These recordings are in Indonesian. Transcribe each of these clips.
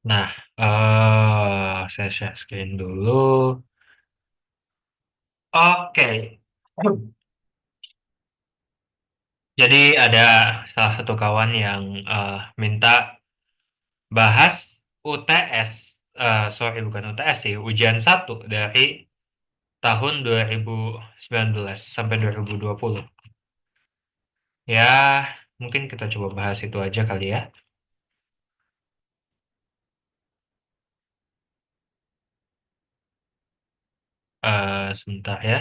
Nah, saya share screen dulu. Oke. Jadi ada salah satu kawan yang minta bahas UTS, sorry bukan UTS sih, ujian satu dari tahun 2019 sampai 2020. Ya, mungkin kita coba bahas itu aja kali ya. Sebentar ya.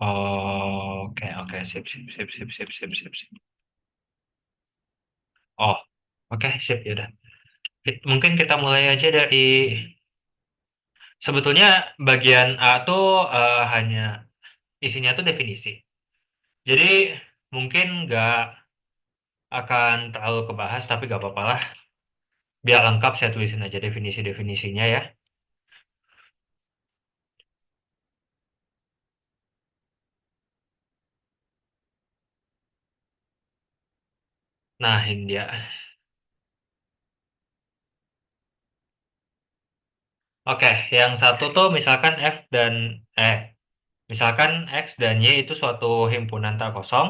Oke, oke, sip, sip, sip, sip, sip, sip, sip, sip. Oh, oke, sip, ya udah. Mungkin kita mulai aja dari sebetulnya bagian A tuh hanya isinya tuh definisi. Jadi mungkin nggak akan terlalu kebahas, tapi nggak apa-apa lah. Biar lengkap saya tulisin aja definisi-definisinya ya. Nah, ini dia. Oke, yang satu tuh misalkan misalkan X dan Y itu suatu himpunan tak kosong.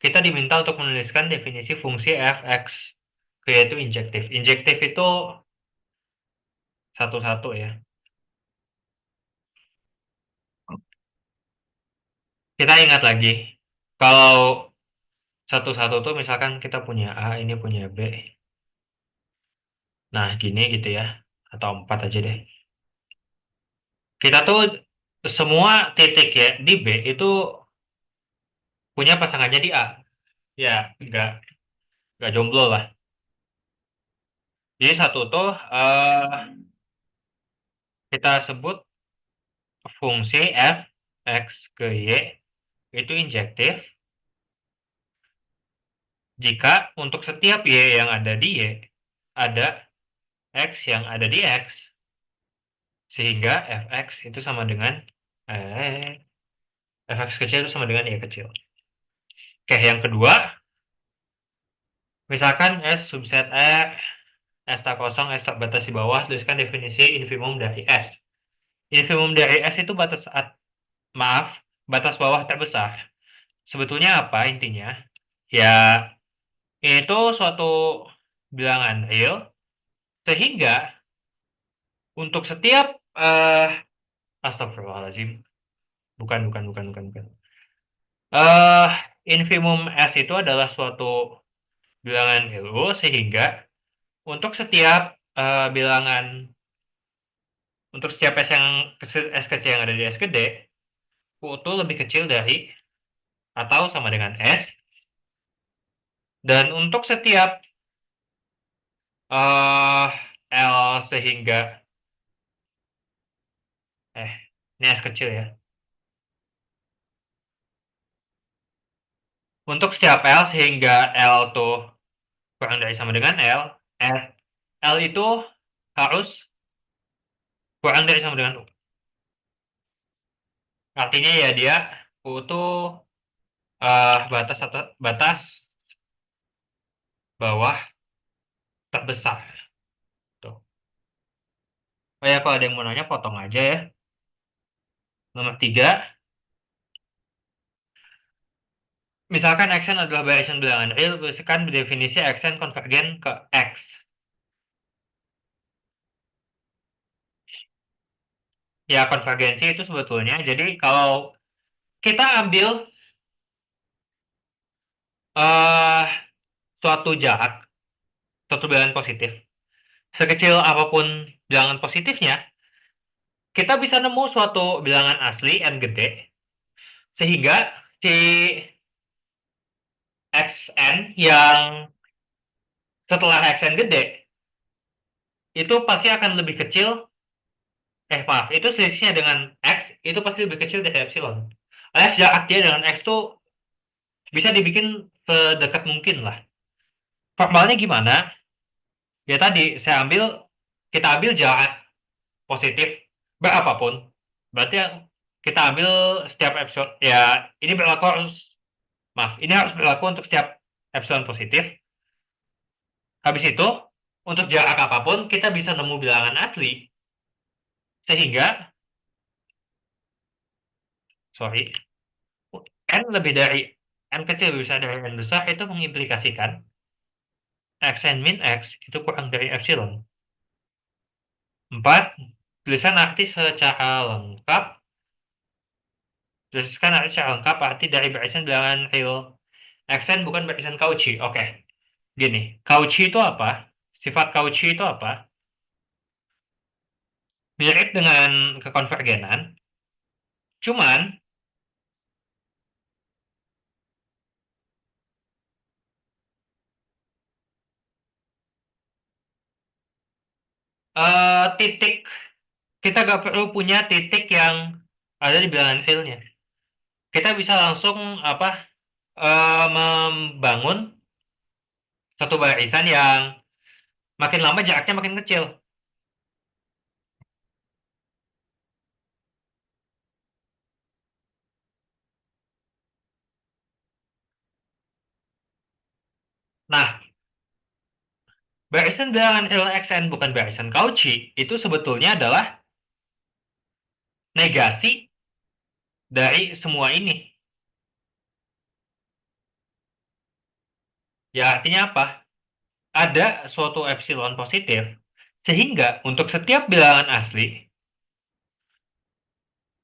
Kita diminta untuk menuliskan definisi fungsi f(x), yaitu injektif. Injektif itu satu-satu ya. Kita ingat lagi, kalau satu-satu tuh misalkan kita punya A, ini punya B. Nah, gini gitu ya. Atau empat aja deh. Kita tuh semua titik ya di B itu punya pasangannya di A. Ya, nggak jomblo lah. Jadi satu tuh kita sebut fungsi f x ke y itu injektif jika untuk setiap y yang ada di y ada x yang ada di x, sehingga fx itu sama dengan eh fx kecil itu sama dengan y kecil. Oke, yang kedua, misalkan S subset E, S tak kosong, S tak batas di bawah, tuliskan definisi infimum dari S. Infimum dari S itu maaf, batas bawah terbesar. Sebetulnya apa intinya? Ya, itu suatu bilangan real, sehingga untuk setiap astagfirullahaladzim, bukan, bukan, bukan, bukan, bukan. eh Infimum S itu adalah suatu bilangan real, sehingga untuk setiap bilangan untuk setiap S kecil yang ada di S gede, U itu lebih kecil dari atau sama dengan S, dan untuk setiap eh L sehingga eh ini S kecil ya. Untuk setiap L sehingga L tuh kurang dari sama dengan L itu harus kurang dari sama dengan U. Artinya ya dia U itu batas bawah terbesar. Tuh. Oh ya, kalau ada yang mau nanya potong aja ya. Nomor tiga, misalkan Xn adalah barisan bilangan real, tuliskan definisi Xn konvergen ke X. Ya, konvergensi itu sebetulnya, jadi kalau kita ambil eh suatu jarak, suatu bilangan positif, sekecil apapun bilangan positifnya, kita bisa nemu suatu bilangan asli N gede, sehingga si Xn yang setelah Xn gede, itu pasti akan lebih kecil, maaf, itu selisihnya dengan X, itu pasti lebih kecil dari epsilon. Alias jarak dia dengan X tuh bisa dibikin sedekat mungkin lah. Formalnya gimana? Ya tadi, kita ambil jarak positif berapapun. Berarti yang kita ambil setiap epsilon, ya ini berlaku harus, maaf, ini harus berlaku untuk setiap epsilon positif. Habis itu, untuk jarak apapun, kita bisa nemu bilangan asli. Sehingga, sorry, n lebih dari n kecil lebih besar dari n besar itu mengimplikasikan xn min x itu kurang dari epsilon. 4. Tulisan arti secara lengkap. Tuliskan arti secara lengkap arti dari barisan bilangan real. Xn bukan barisan Cauchy. Oke, gini. Cauchy itu apa? Sifat Cauchy itu apa? Mirip dengan kekonvergenan. Cuman, titik kita nggak perlu punya titik yang ada di bilangan realnya. Kita bisa langsung apa membangun satu barisan yang makin lama jaraknya makin kecil. Nah, barisan bilangan real Xn bukan barisan Cauchy itu sebetulnya adalah negasi dari semua ini. Ya artinya apa? Ada suatu epsilon positif sehingga untuk setiap bilangan asli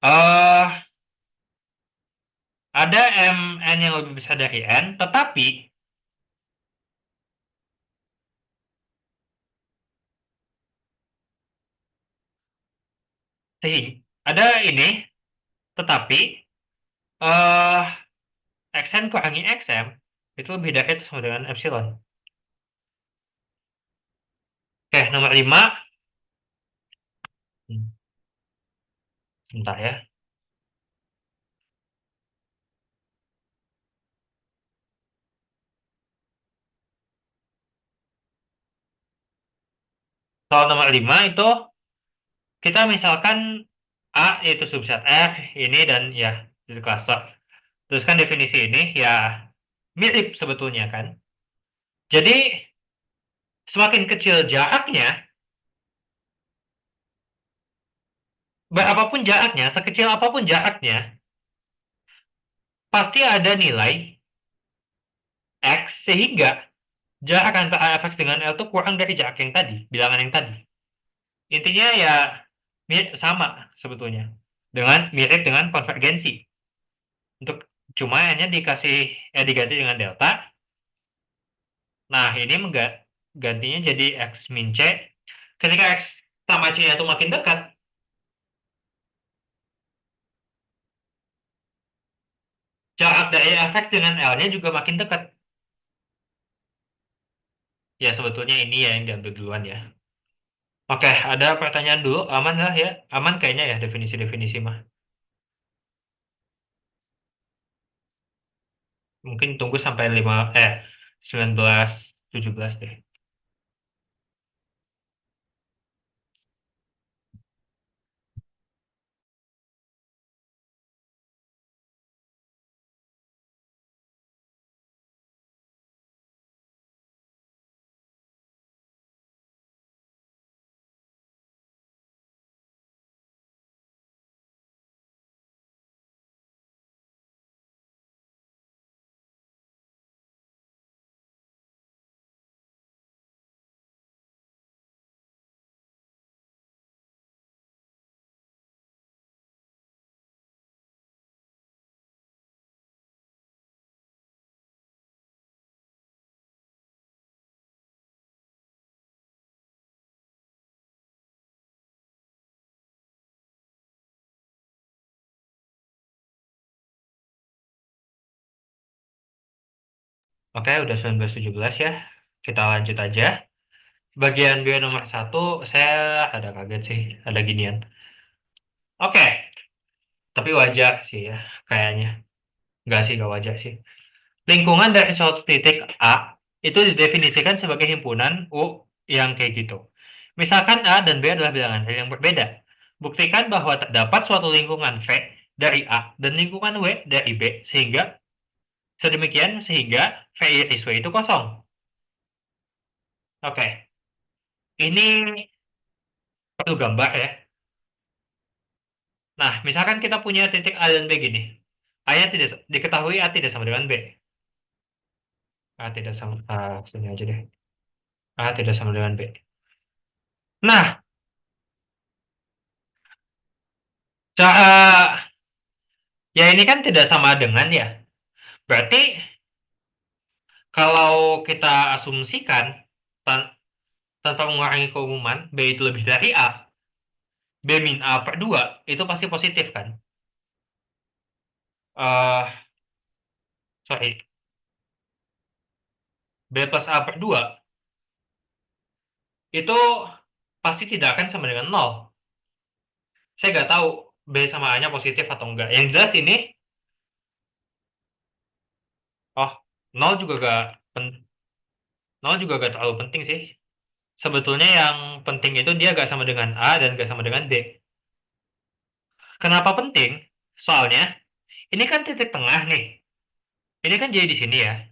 eh ada mn yang lebih besar dari n, tetapi sehingga ada ini, tetapi eh xn kurangi xm itu lebih dari atau sama dengan epsilon. Oke, nomor 5. Sebentar ya. Soal nomor 5 itu kita misalkan A itu subset R ini dan ya itu cluster. Terus kan definisi ini ya mirip sebetulnya kan. Jadi semakin kecil jaraknya, berapapun jaraknya, sekecil apapun jaraknya, pasti ada nilai X sehingga jarak antara fx dengan L itu kurang dari jarak yang tadi, bilangan yang tadi. Intinya ya sama sebetulnya. Mirip dengan konvergensi. Untuk cuma hanya diganti dengan delta. Nah, ini gantinya jadi X min C. Ketika X sama C-nya itu makin dekat, jarak dari fx dengan L-nya juga makin dekat. Ya, sebetulnya ini ya yang diambil duluan ya. Oke, ada pertanyaan dulu. Aman lah ya? Aman kayaknya ya definisi-definisi mah. Mungkin tunggu sampai 19 17 deh. Oke, udah 19 17 ya. Kita lanjut aja. Bagian bio nomor 1, saya ada kaget sih, ada ginian. Oke, tapi wajar sih ya, kayaknya. Nggak sih, nggak wajar sih. Lingkungan dari suatu titik A itu didefinisikan sebagai himpunan U yang kayak gitu. Misalkan A dan B adalah bilangan real yang berbeda. Buktikan bahwa terdapat suatu lingkungan V dari A dan lingkungan W dari B sehingga Sedemikian sehingga VI siswa itu kosong. Oke, ini perlu gambar ya. Nah, misalkan kita punya titik A dan B gini. A-nya tidak diketahui A tidak sama dengan B. A tidak sama, sini aja deh. A tidak sama dengan B. Nah, cara ya ini kan tidak sama dengan ya. Berarti kalau kita asumsikan tan- tanpa mengurangi keumuman, B itu lebih dari A, B min A per 2, itu pasti positif kan? Sorry, B plus A per 2 itu pasti tidak akan sama dengan nol. Saya nggak tahu B sama A-nya positif atau enggak. Yang jelas ini, oh, nol juga nol juga gak terlalu penting sih. Sebetulnya yang penting itu dia gak sama dengan A dan gak sama dengan B. Kenapa penting? Soalnya ini kan titik tengah nih. Ini kan jadi di sini ya.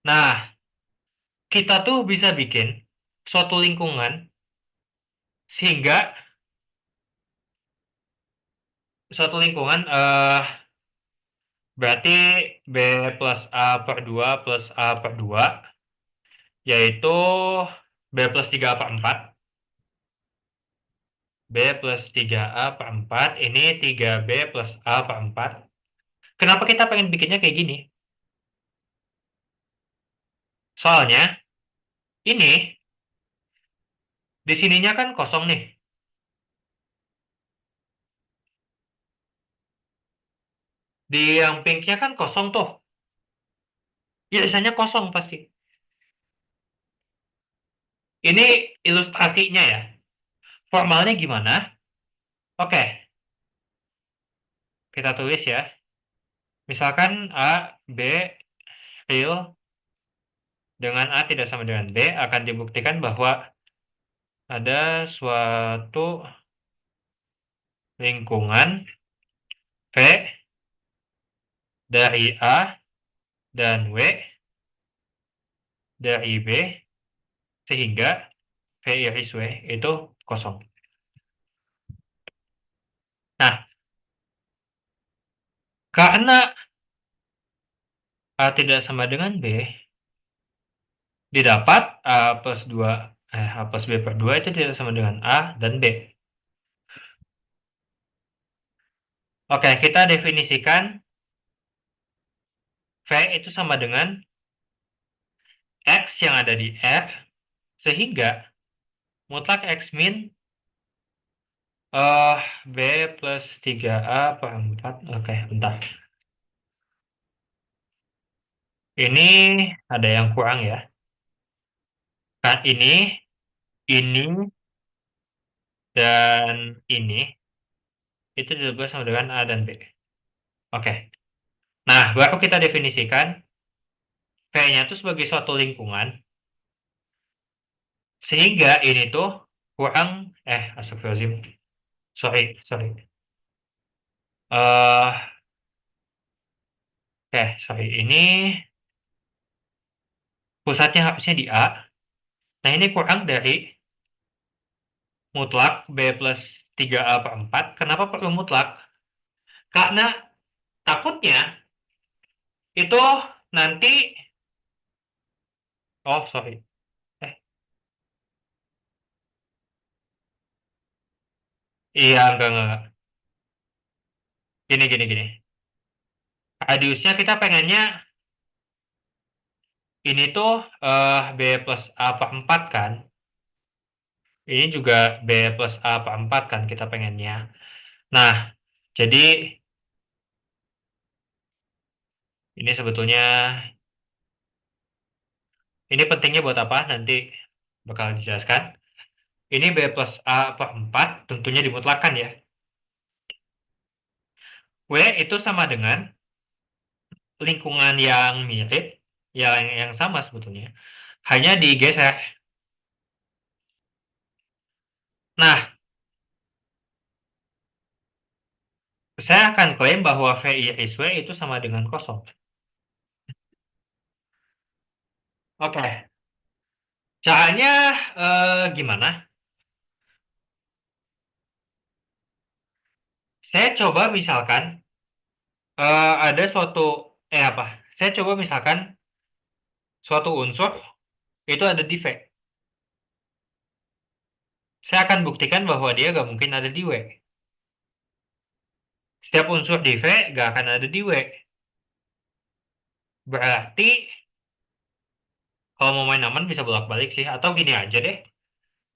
Nah, kita tuh bisa bikin suatu lingkungan sehingga suatu lingkungan berarti B plus A per 2 plus A per 2 yaitu B plus 3 per 4. B plus 3A per 4 ini 3B plus A per 4. Kenapa kita pengen bikinnya kayak gini? Soalnya ini di sininya kan kosong nih. Di yang pinknya kan kosong tuh. Ya, sisanya kosong pasti. Ini ilustrasinya ya. Formalnya gimana? Oke, kita tulis ya. Misalkan A, B, real dengan A tidak sama dengan B akan dibuktikan bahwa ada suatu lingkungan V dari A dan W dari B sehingga V iris W itu kosong. Nah, karena A tidak sama dengan B, didapat A plus 2, A plus B per 2 itu tidak sama dengan A dan B. Oke, kita definisikan V itu sama dengan X yang ada di R, sehingga mutlak X min eh B plus 3A per 4. Oke, bentar. Ini ada yang kurang ya. Nah, ini, dan ini, itu juga sama dengan A dan B. Oke. Nah, baru kita definisikan V-nya itu sebagai suatu lingkungan, sehingga ini tuh kurang, astagfirullahaladzim. Sorry, sorry. Sorry. Ini pusatnya harusnya di A. Nah, ini kurang dari mutlak B plus 3A per 4. Kenapa perlu mutlak? Karena takutnya itu nanti, oh sorry. Eh, iya, enggak. Gini. Radiusnya kita pengennya ini tuh B plus A per 4 kan. Ini juga B plus A per 4 kan kita pengennya. Nah, jadi ini sebetulnya, ini pentingnya buat apa? Nanti bakal dijelaskan. Ini B plus A per 4 tentunya dimutlakan ya. W itu sama dengan lingkungan yang mirip, yang sama sebetulnya. Hanya digeser. Nah, saya akan klaim bahwa V iris W itu sama dengan kosong. Oke, caranya gimana? Saya coba misalkan ada suatu apa? Saya coba misalkan suatu unsur itu ada di V. Saya akan buktikan bahwa dia gak mungkin ada di W. Setiap unsur di V gak akan ada di W. Berarti kalau mau main aman bisa bolak-balik sih. Atau gini aja deh.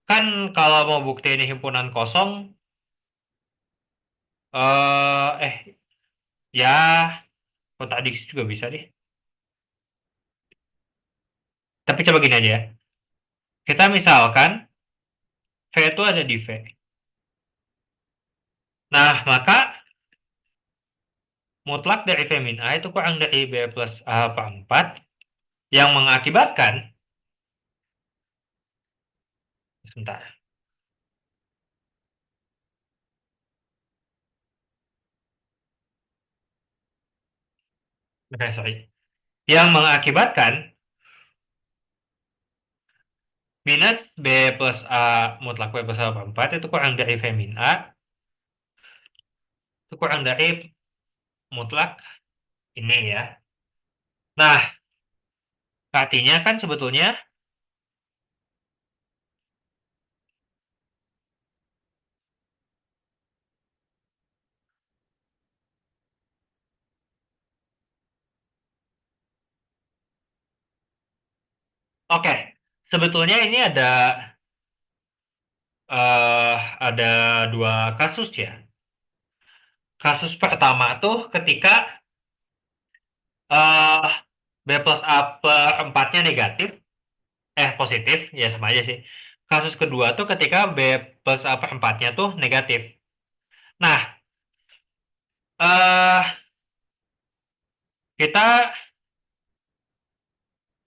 Kan kalau mau bukti ini himpunan kosong, ya kontradiksi juga bisa deh. Tapi coba gini aja ya. Kita misalkan V itu ada di V. Nah, maka mutlak dari V min A itu kurang dari B plus A per 4 yang mengakibatkan, sebentar, sorry, yang mengakibatkan minus B plus A mutlak B plus A per 4 itu kurang dari V min A itu kurang dari mutlak ini ya. Nah, artinya kan sebetulnya, oke, sebetulnya ini eh, ada dua kasus ya. Kasus pertama tuh ketika eh B plus A per 4-nya negatif, positif, ya sama aja sih. Kasus kedua tuh ketika B plus A per 4-nya tuh negatif. Nah, eh kita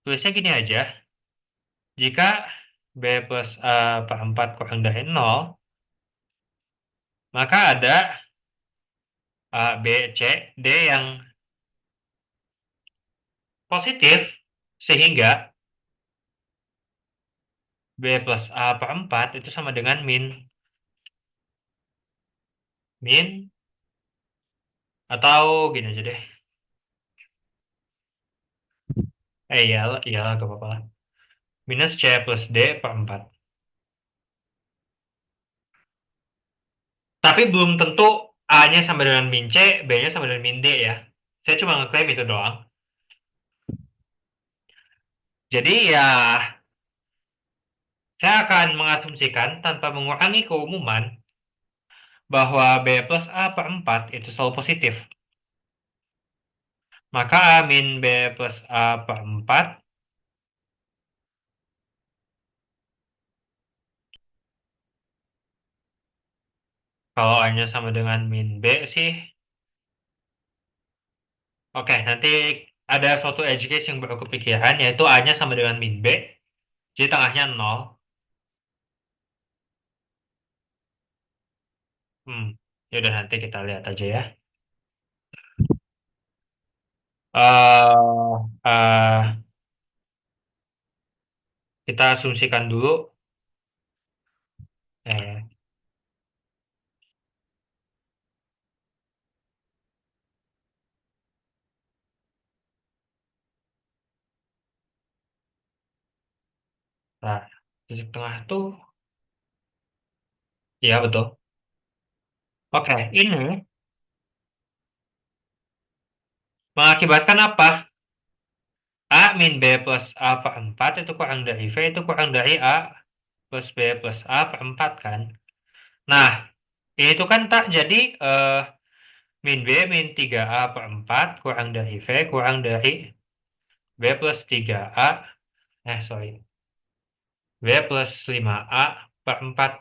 tulisnya gini aja. Jika B plus A per 4 kurang dari nol, maka ada A, B, C, D yang positif, sehingga B plus A per 4 itu sama dengan min, atau gini aja deh. Iyalah, iyalah, gak apa-apa lah. Minus C plus D per 4. Tapi belum tentu A-nya sama dengan min C, B-nya sama dengan min D ya. Saya cuma ngeklaim itu doang. Jadi ya, saya akan mengasumsikan tanpa mengurangi keumuman bahwa B plus A per 4 itu selalu positif. Maka A min B plus A per 4, kalau A-nya sama dengan min B sih, oke, nanti ada suatu edge case yang baru kepikiran, yaitu A-nya sama dengan min B, jadi tengahnya 0. Hmm, ya udah nanti kita lihat aja ya. eh eh, kita asumsikan dulu. Eh, nah, titik tengah tuh, ya betul. Oke, ini mengakibatkan apa? A min B plus A per 4 itu kurang dari V itu kurang dari A plus B plus A per 4 kan. Nah, ini tuh kan tak jadi min B min 3A per 4 kurang dari V kurang dari B plus 3A, sorry, B plus 5A per 4.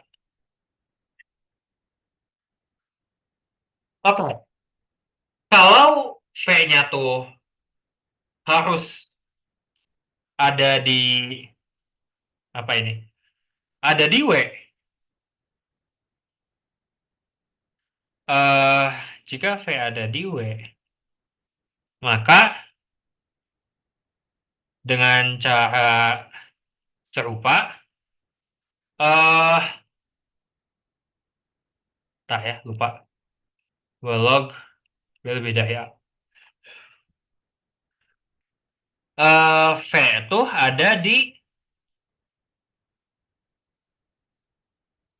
Oke, kalau V-nya tuh harus ada di apa ini? Ada di W. eh jika V ada di W, maka dengan cara serupa, eh, tak ya, lupa. Gue log, gue lebih dari A. V itu ada di,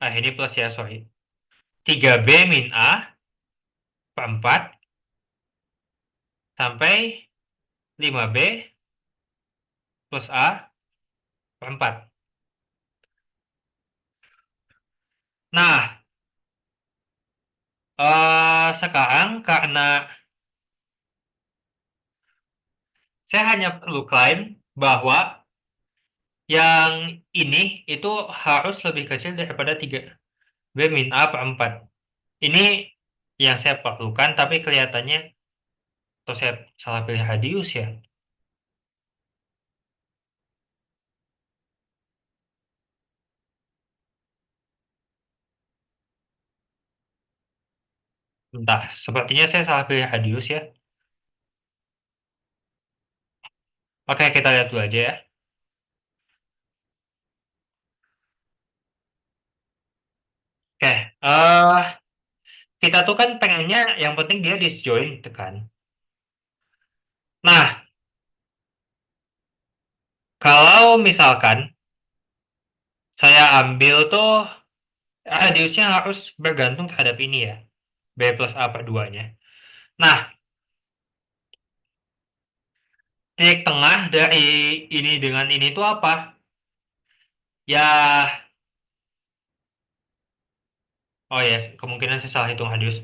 ini plus ya, sorry. 3B min A per 4 sampai 5B plus A per 4. Nah, sekarang karena saya hanya perlu klaim bahwa yang ini itu harus lebih kecil daripada 3B min A per 4. Ini yang saya perlukan, tapi kelihatannya, atau saya salah pilih radius ya. Entah, sepertinya saya salah pilih radius ya. Oke, kita lihat dulu aja ya. Oke, kita tuh kan pengennya yang penting dia disjoint kan. Nah, kalau misalkan saya ambil tuh radiusnya harus bergantung terhadap ini ya. B plus A per 2-nya. Nah, titik tengah dari ini dengan ini tuh apa? Ya, oh ya, kemungkinan saya salah hitung radius.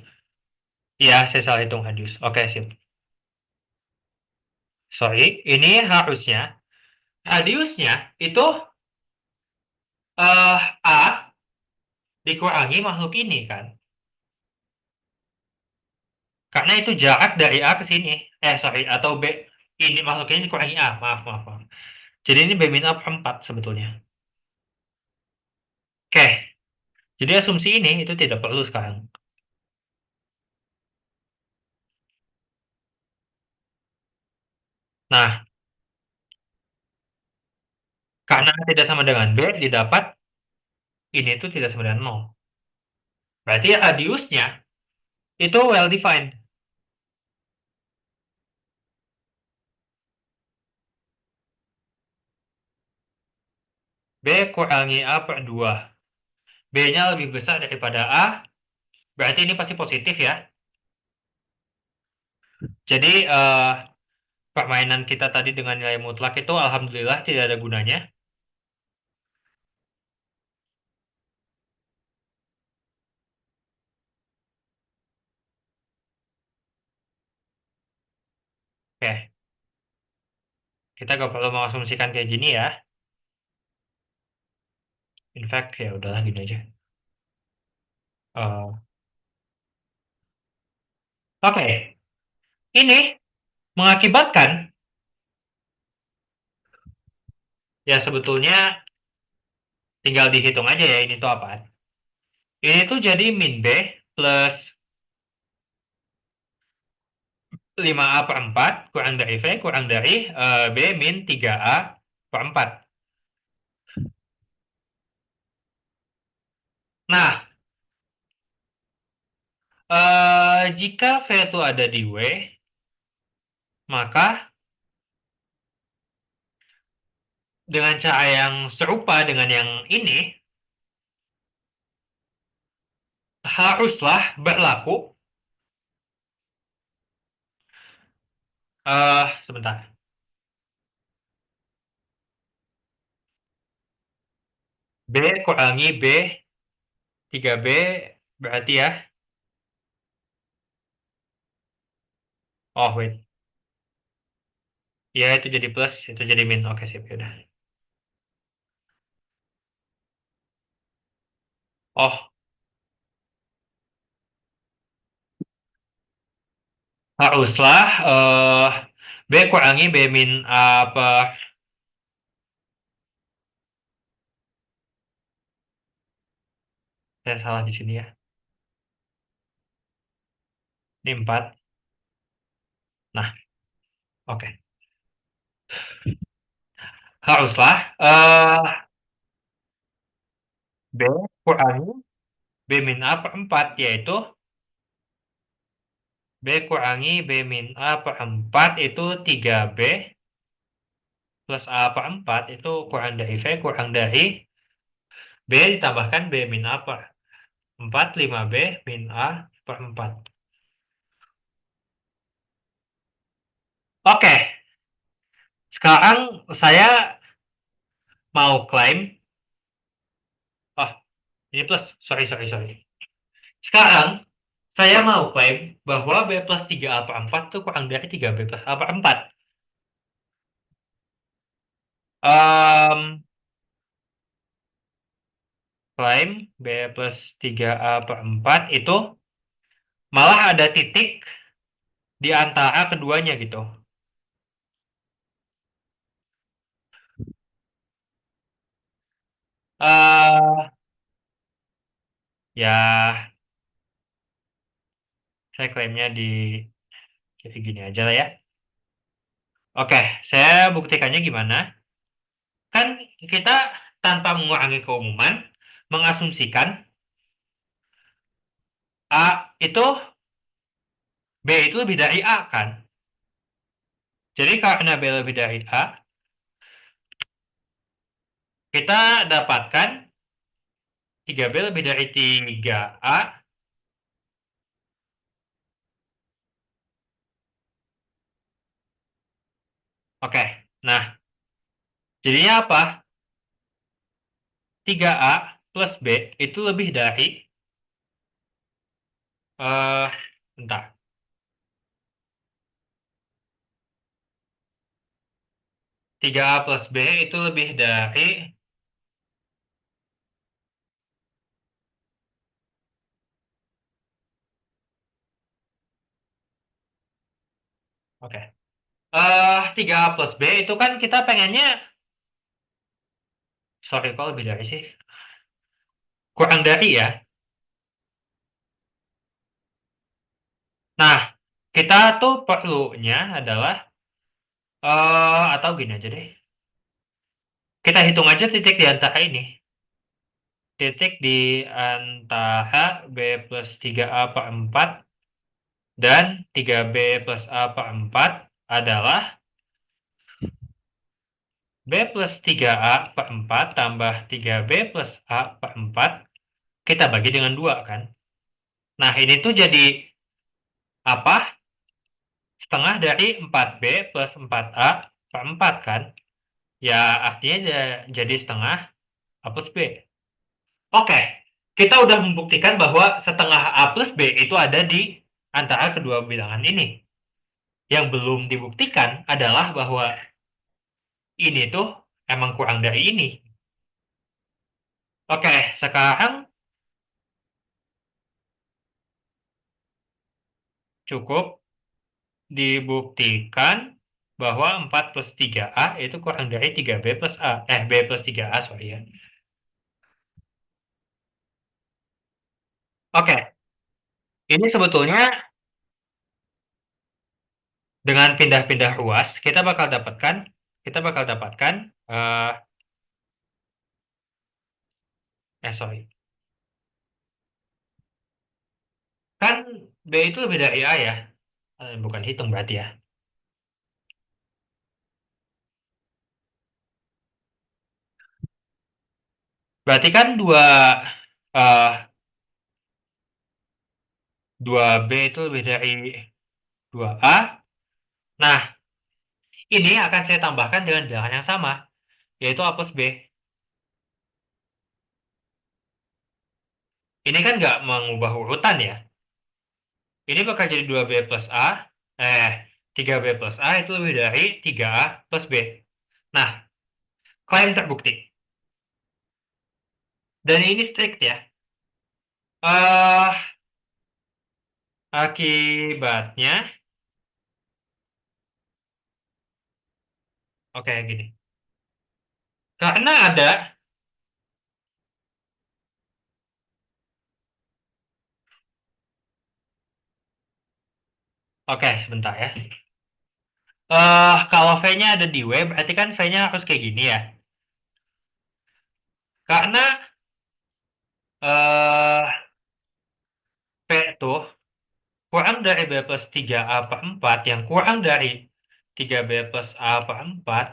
Iya, saya salah hitung radius. Oke, sip. Sorry, ini harusnya radiusnya itu A dikurangi makhluk ini kan. Karena itu jarak dari A ke sini. Sorry, atau B ini makhluk ini dikurangi A. Maaf, maaf, maaf. Jadi ini B min A per 4 sebetulnya. Oke, jadi asumsi ini itu tidak perlu sekarang. Nah, karena tidak sama dengan B, didapat ini itu tidak sama dengan 0. Berarti radiusnya itu well defined. B kurangi A per 2. B-nya lebih besar daripada A, berarti ini pasti positif ya. Jadi permainan kita tadi dengan nilai mutlak itu alhamdulillah tidak ada gunanya. Oke, kita gak perlu mengasumsikan kayak gini ya. In fact, ya udahlah gini aja. Eh, Oke, ini mengakibatkan ya sebetulnya tinggal dihitung aja ya ini tuh apa. Ini tuh jadi min B plus 5A per 4 kurang dari V kurang dari B min 3A per 4. Nah, jika V itu ada di W, maka dengan cara yang serupa dengan yang ini, haruslah berlaku, sebentar, B kurangi B 3B berarti ya, oh wait, ya itu jadi plus, itu jadi min, oke sip, yaudah. Oh, haruslah B kurangi B min apa, saya salah di sini ya. Ini 4. Nah, oke. Haruslah B kurangi B min A per 4, yaitu B kurangi B min A per 4 itu 3B plus A per 4 itu kurang dari V kurang dari B ditambahkan B min A per 4, 5B min A per 4. Oke, sekarang saya mau klaim, oh ini plus, sorry, sorry, sorry. Sekarang saya mau klaim bahwa B plus 3A per 4 itu kurang dari 3B plus A per 4. Em, Klaim B plus 3A per 4 itu malah ada titik di antara keduanya gitu. eh Ya, saya klaimnya di jadi gini aja lah ya. Oke, saya buktikannya gimana? Kan kita tanpa mengurangi keumuman, mengasumsikan A itu B itu lebih dari A kan? Jadi karena B lebih dari A, kita dapatkan 3B lebih dari 3A. Oke, nah jadinya apa? 3A plus B itu lebih dari, eh bentar, 3A plus B itu lebih dari, oke. 3A plus B itu kan kita pengennya, sorry kok lebih dari sih? Kurang dari ya. Nah, kita tuh perlunya adalah, atau gini aja deh. Kita hitung aja titik di antara ini. Titik di antara B plus 3A per 4 dan 3B plus A per 4 adalah B plus 3A per 4 tambah 3B plus A per 4 kita bagi dengan 2 kan. Nah, ini tuh jadi apa? Setengah dari 4B plus 4A per 4 kan. Ya, artinya jadi setengah A plus B. Oke, kita udah membuktikan bahwa setengah A plus B itu ada di antara kedua bilangan ini. Yang belum dibuktikan adalah bahwa ini tuh emang kurang dari ini. Oke, sekarang cukup dibuktikan bahwa 4 plus 3A itu kurang dari 3B plus A. B plus 3A, sorry ya. Oke, ini sebetulnya dengan pindah-pindah ruas, kita bakal dapatkan, eh sorry. Kan B itu lebih dari A ya. Bukan hitung berarti ya. Berarti kan eh, dua B itu lebih dari dua A. Nah, ini akan saya tambahkan dengan bilangan yang sama, yaitu A plus B. Ini kan nggak mengubah urutan ya. Ini bakal jadi 2B plus A, 3B plus A itu lebih dari 3A plus B. Nah, klaim terbukti. Dan ini strict ya. eh Akibatnya, oke gini. Karena ada, Oke, sebentar ya. Kalau V-nya ada di W, berarti kan V-nya harus kayak gini ya. Karena eh V itu kurang dari B plus 3A per 4, yang kurang dari 3B plus A per 4,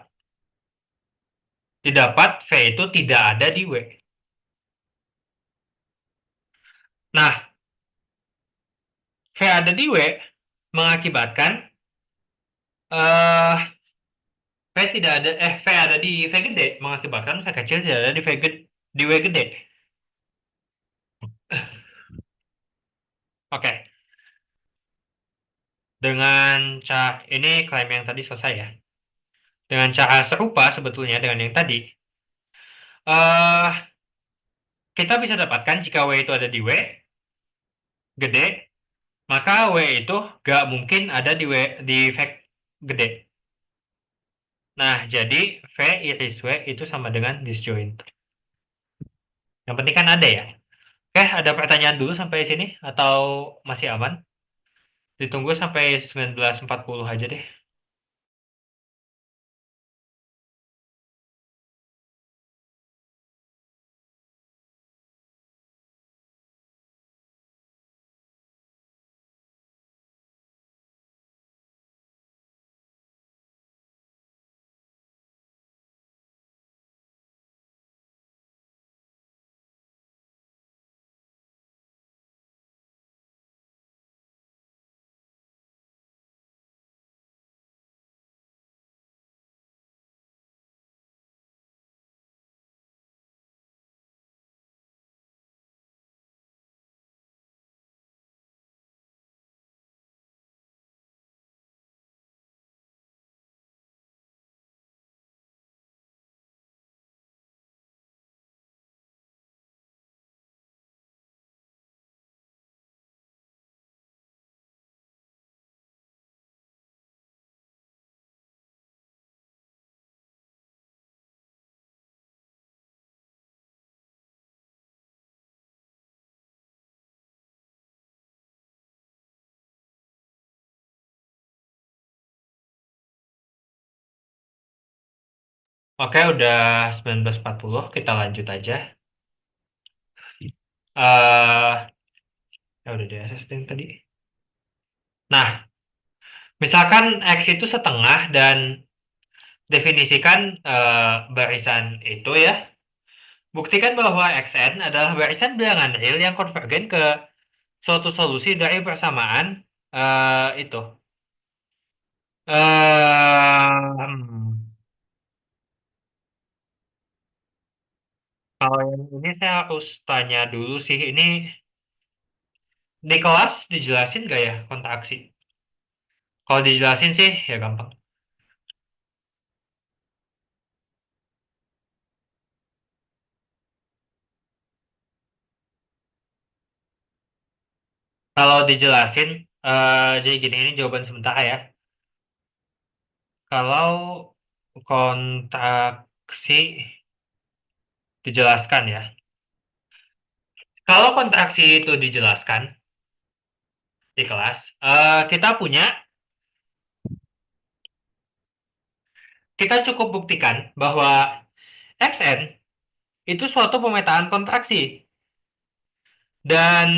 didapat V itu tidak ada di W. Nah, V ada di W mengakibatkan eh V tidak ada, V ada di V gede, mengakibatkan V kecil tidak ada di V gede, di W gede. Oke, dengan cara ini klaim yang tadi selesai ya. Dengan cara serupa sebetulnya dengan yang tadi, eh kita bisa dapatkan jika W itu ada di W gede, maka W itu gak mungkin ada di di V gede. Nah, jadi V iris W itu sama dengan disjoint. Yang penting kan ada ya. Oke, ada pertanyaan dulu sampai sini atau masih aman? Ditunggu sampai 19.40 aja deh. Oke, udah 19.40, kita lanjut aja. Ya udah di assessing tadi. Nah, misalkan X itu setengah dan definisikan barisan itu ya. Buktikan bahwa Xn adalah barisan bilangan real yang konvergen ke suatu solusi dari persamaan itu. Hmm, Kalau yang ini saya harus tanya dulu sih. Ini di kelas dijelasin gak ya kontraksi? Kalau dijelasin sih ya gampang. Kalau dijelasin, jadi gini, ini jawaban sementara ya. Kalau kontraksi dijelaskan ya. Kalau kontraksi itu dijelaskan di kelas, kita cukup buktikan bahwa Xn itu suatu pemetaan kontraksi. Dan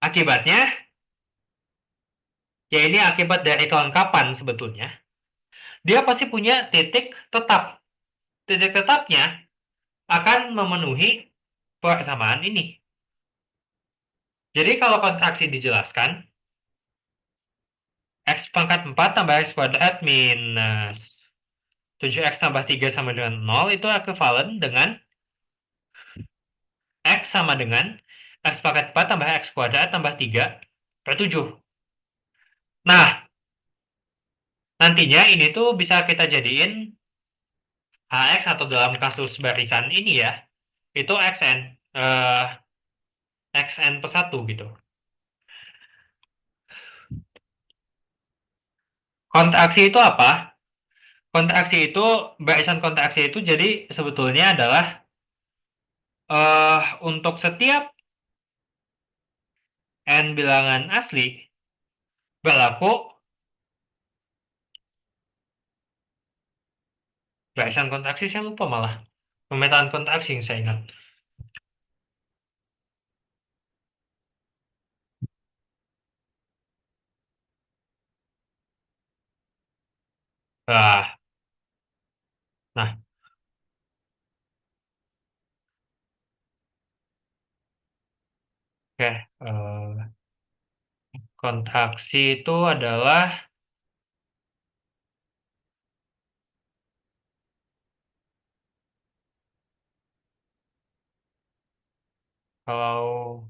akibatnya, ya ini akibat dari kelengkapan sebetulnya, dia pasti punya titik tetap. Titik tetapnya akan memenuhi persamaan ini. Jadi kalau kontraksi dijelaskan, X pangkat 4 tambah X kuadrat minus 7X tambah 3 sama dengan 0 itu ekuivalen dengan X sama dengan X pangkat 4 tambah X kuadrat tambah 3 per 7. Nah, nantinya ini tuh bisa kita jadiin HX atau dalam kasus barisan ini ya, itu XN. eh XN per 1 gitu. Kontraksi itu apa? Kontraksi itu, barisan kontraksi itu jadi sebetulnya adalah untuk setiap N bilangan asli, berlaku barisan kontraksi saya lupa malah. Pemetaan kontraksi yang saya ingat. Ah, nah, oke. Kontraksi itu adalah kalau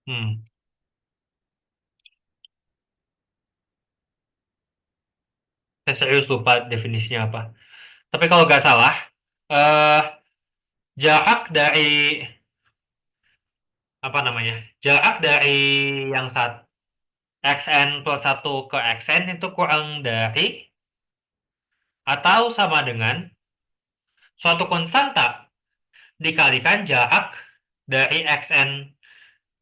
hmm, saya serius lupa definisinya apa. Tapi kalau nggak salah, eh jarak dari apa namanya? Jarak dari yang saat xn plus satu ke xn itu kurang dari atau sama dengan suatu konstanta dikalikan jarak dari xn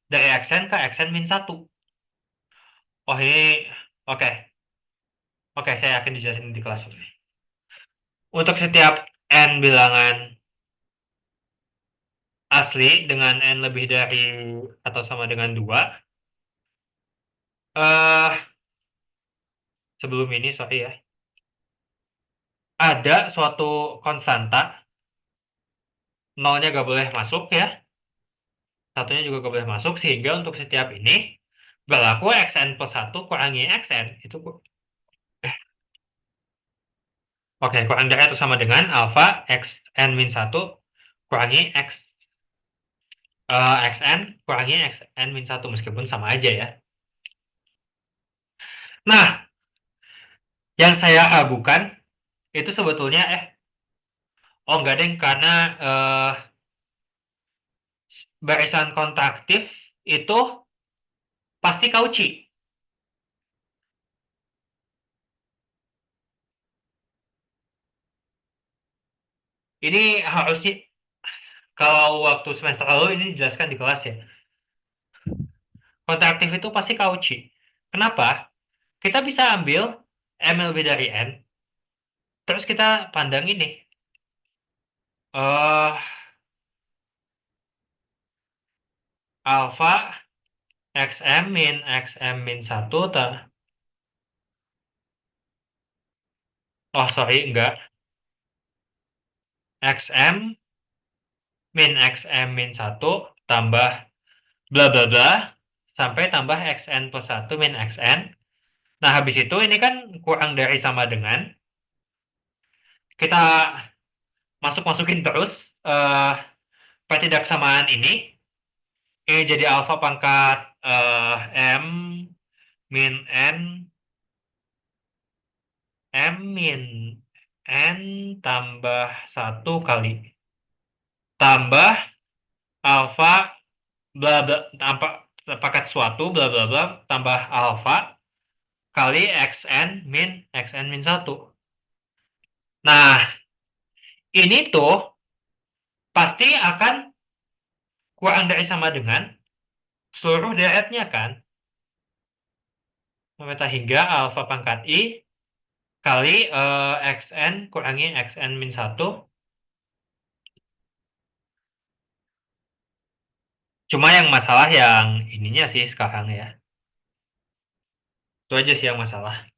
ke xn min satu. Oh ini oke. Oke, saya akan dijelasin di kelas ini. Untuk setiap n bilangan asli dengan n lebih dari atau sama dengan 2, eh sebelum ini sorry ya, ada suatu konstanta, nolnya gak boleh masuk ya, satunya juga gak boleh masuk, sehingga untuk setiap ini berlaku xn plus satu kurangi xn, itu oke, kurang dari atau sama dengan alpha xn min satu kurangi xn kurangi xn min satu meskipun sama aja ya. Nah, yang saya bukan itu sebetulnya oh enggak deng, karena eh, barisan kontraktif itu pasti Cauchy. Ini harusnya kalau waktu semester lalu ini dijelaskan di kelas ya. Kontraktif itu pasti Cauchy. Kenapa? Kita bisa ambil M lebih dari N, terus kita pandang ini. eh Alpha xm min satu oh sorry enggak, xm xm min satu tambah bla bla bla sampai tambah xn plus satu min xn. Nah, habis itu ini kan kurang dari sama dengan kita masukin terus pertidaksamaan ini jadi alfa pangkat m min n min n tambah satu kali tambah alfa bla bla tambah pangkat suatu bla bla bla tambah alfa kali xn min satu. Nah, ini tuh pasti akan kurang dari sama dengan seluruh deret-nya kan. Beta hingga alfa pangkat i kali xn kurangi xn min satu. Cuma yang masalah yang ininya sih sekarang ya. Itu aja sih yang masalah.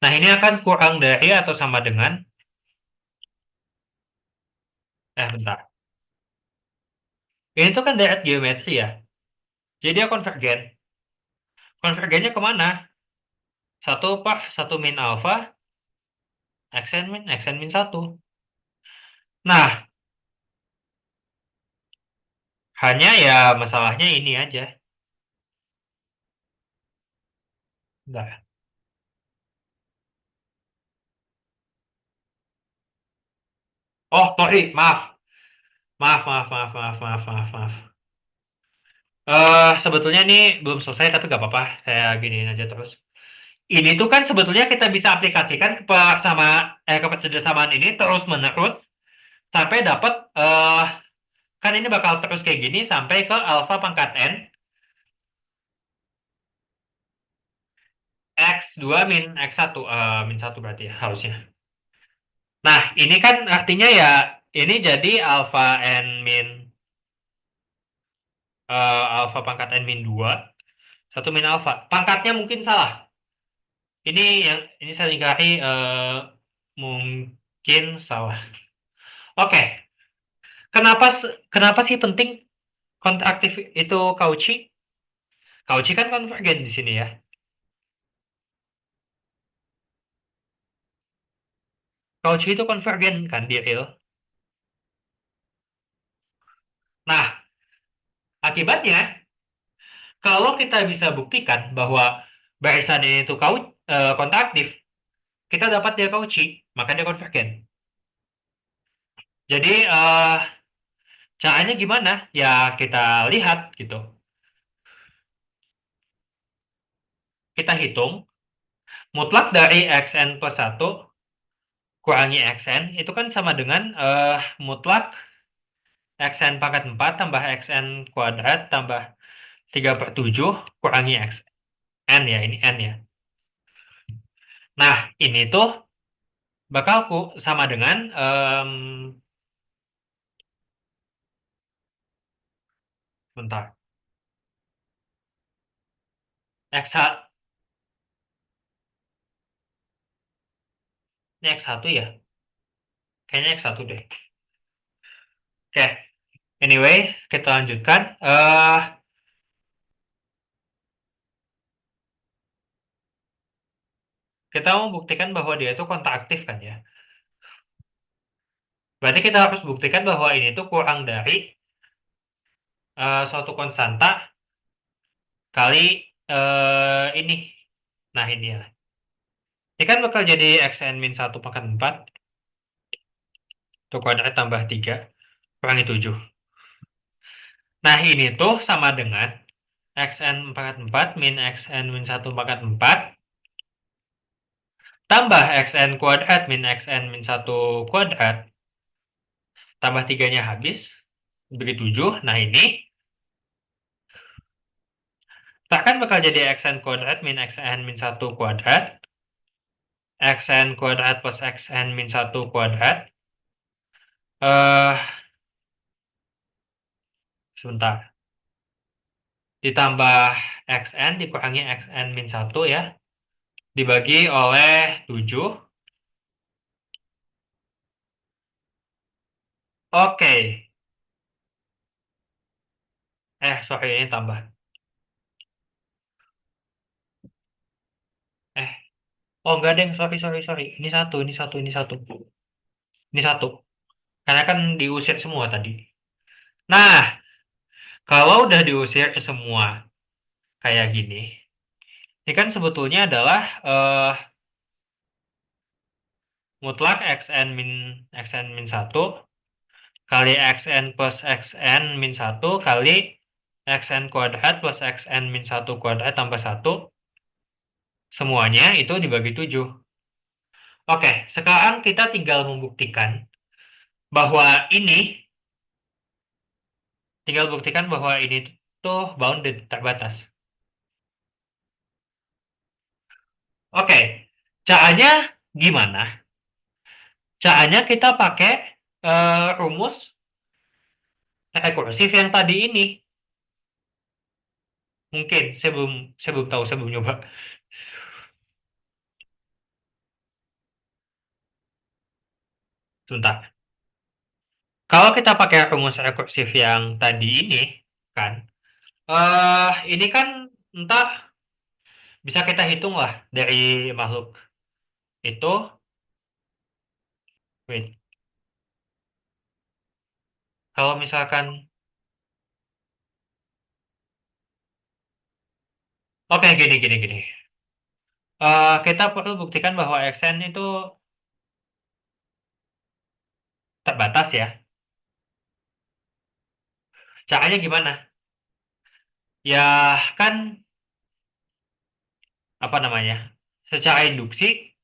Nah, ini akan kurang dari atau sama dengan bentar. Ini tuh kan deret geometri ya. Jadi dia konvergen. Konvergennya kemana? Satu per satu min alfa xn min satu. Nah, hanya ya masalahnya ini aja. Bentar. Oh, sorry, maaf. Maaf, maaf, maaf, maaf, maaf, maaf, maaf. Sebetulnya ini belum selesai tapi gak apa-apa. Saya giniin aja terus. Ini tuh kan sebetulnya kita bisa aplikasikan kebersamaan ini terus menerus sampai dapat kan ini bakal terus kayak gini sampai ke alfa pangkat n X2 min X1, min 1 berarti ya harusnya. Nah, ini kan artinya ya, ini jadi alpha n min, alpha pangkat n min 2, 1 min alpha. Pangkatnya mungkin salah. Ini saya lingkari, mungkin salah. Oke, kenapa sih penting kontraktif itu Cauchy? Cauchy kan konvergen di sini ya. Cauchy itu konvergen kan di real. Nah, akibatnya kalau kita bisa buktikan bahwa barisan ini tuh kontraktif, kita dapat dia Cauchy, maka dia konvergen. Jadi caranya gimana? Ya kita lihat gitu. Kita hitung mutlak dari xn plus 1 kurangi xn itu kan sama dengan mutlak xn pangkat 4 tambah xn kuadrat tambah 3/7 kurangi xn ya, ini n ya. Nah, ini tuh bakal sama dengan bentar, x1, ini x1 ya? Kayaknya x1 deh. Oke, anyway, kita lanjutkan. Kita mau buktikan bahwa dia itu kontak aktif kan ya. Berarti kita harus buktikan bahwa ini tuh kurang dari suatu konstanta kali ini. Nah, ini ya. Ini kan bakal jadi xn min 1 pangkat 4. Itu kuadrat tambah 3 kurangi 7. Nah, ini tuh sama dengan xn pangkat 4 min xn min 1 pangkat 4 tambah xn kuadrat min xn min 1 kuadrat tambah 3-nya habis beri 7. Nah, ini takkan bakal jadi xn kuadrat min xn min 1 kuadrat xn kuadrat plus xn min 1 kuadrat sebentar, ditambah xn dikurangi xn min 1 ya, dibagi oleh 7. Oke. Sorry, ini tambah. Eh, oh enggak deng, sorry, sorry, sorry. Ini satu, ini satu, ini satu. Ini satu. Karena kan diusir semua tadi. Nah, kalau udah diusir semua kayak gini, ini kan sebetulnya adalah mutlak xn min 1 kali xn plus xn min 1 kali xn kuadrat plus xn min 1 kuadrat tambah 1. Semuanya itu dibagi 7. Oke, sekarang kita tinggal membuktikan bahwa ini, tuh bounded, terbatas. Oke, caranya gimana? Caranya kita pakai rumus rekursif yang tadi ini. Mungkin, saya belum tahu, saya belum nyoba. Sebentar. Kalau kita pakai rumus rekursif yang tadi ini, kan, ini kan entah bisa kita hitung lah dari makhluk itu. Wait, kalau misalkan, oke, gini, gini, gini. Kita perlu buktikan bahwa xn itu terbatas ya. Caranya gimana? Ya kan, apa namanya? Secara induksi,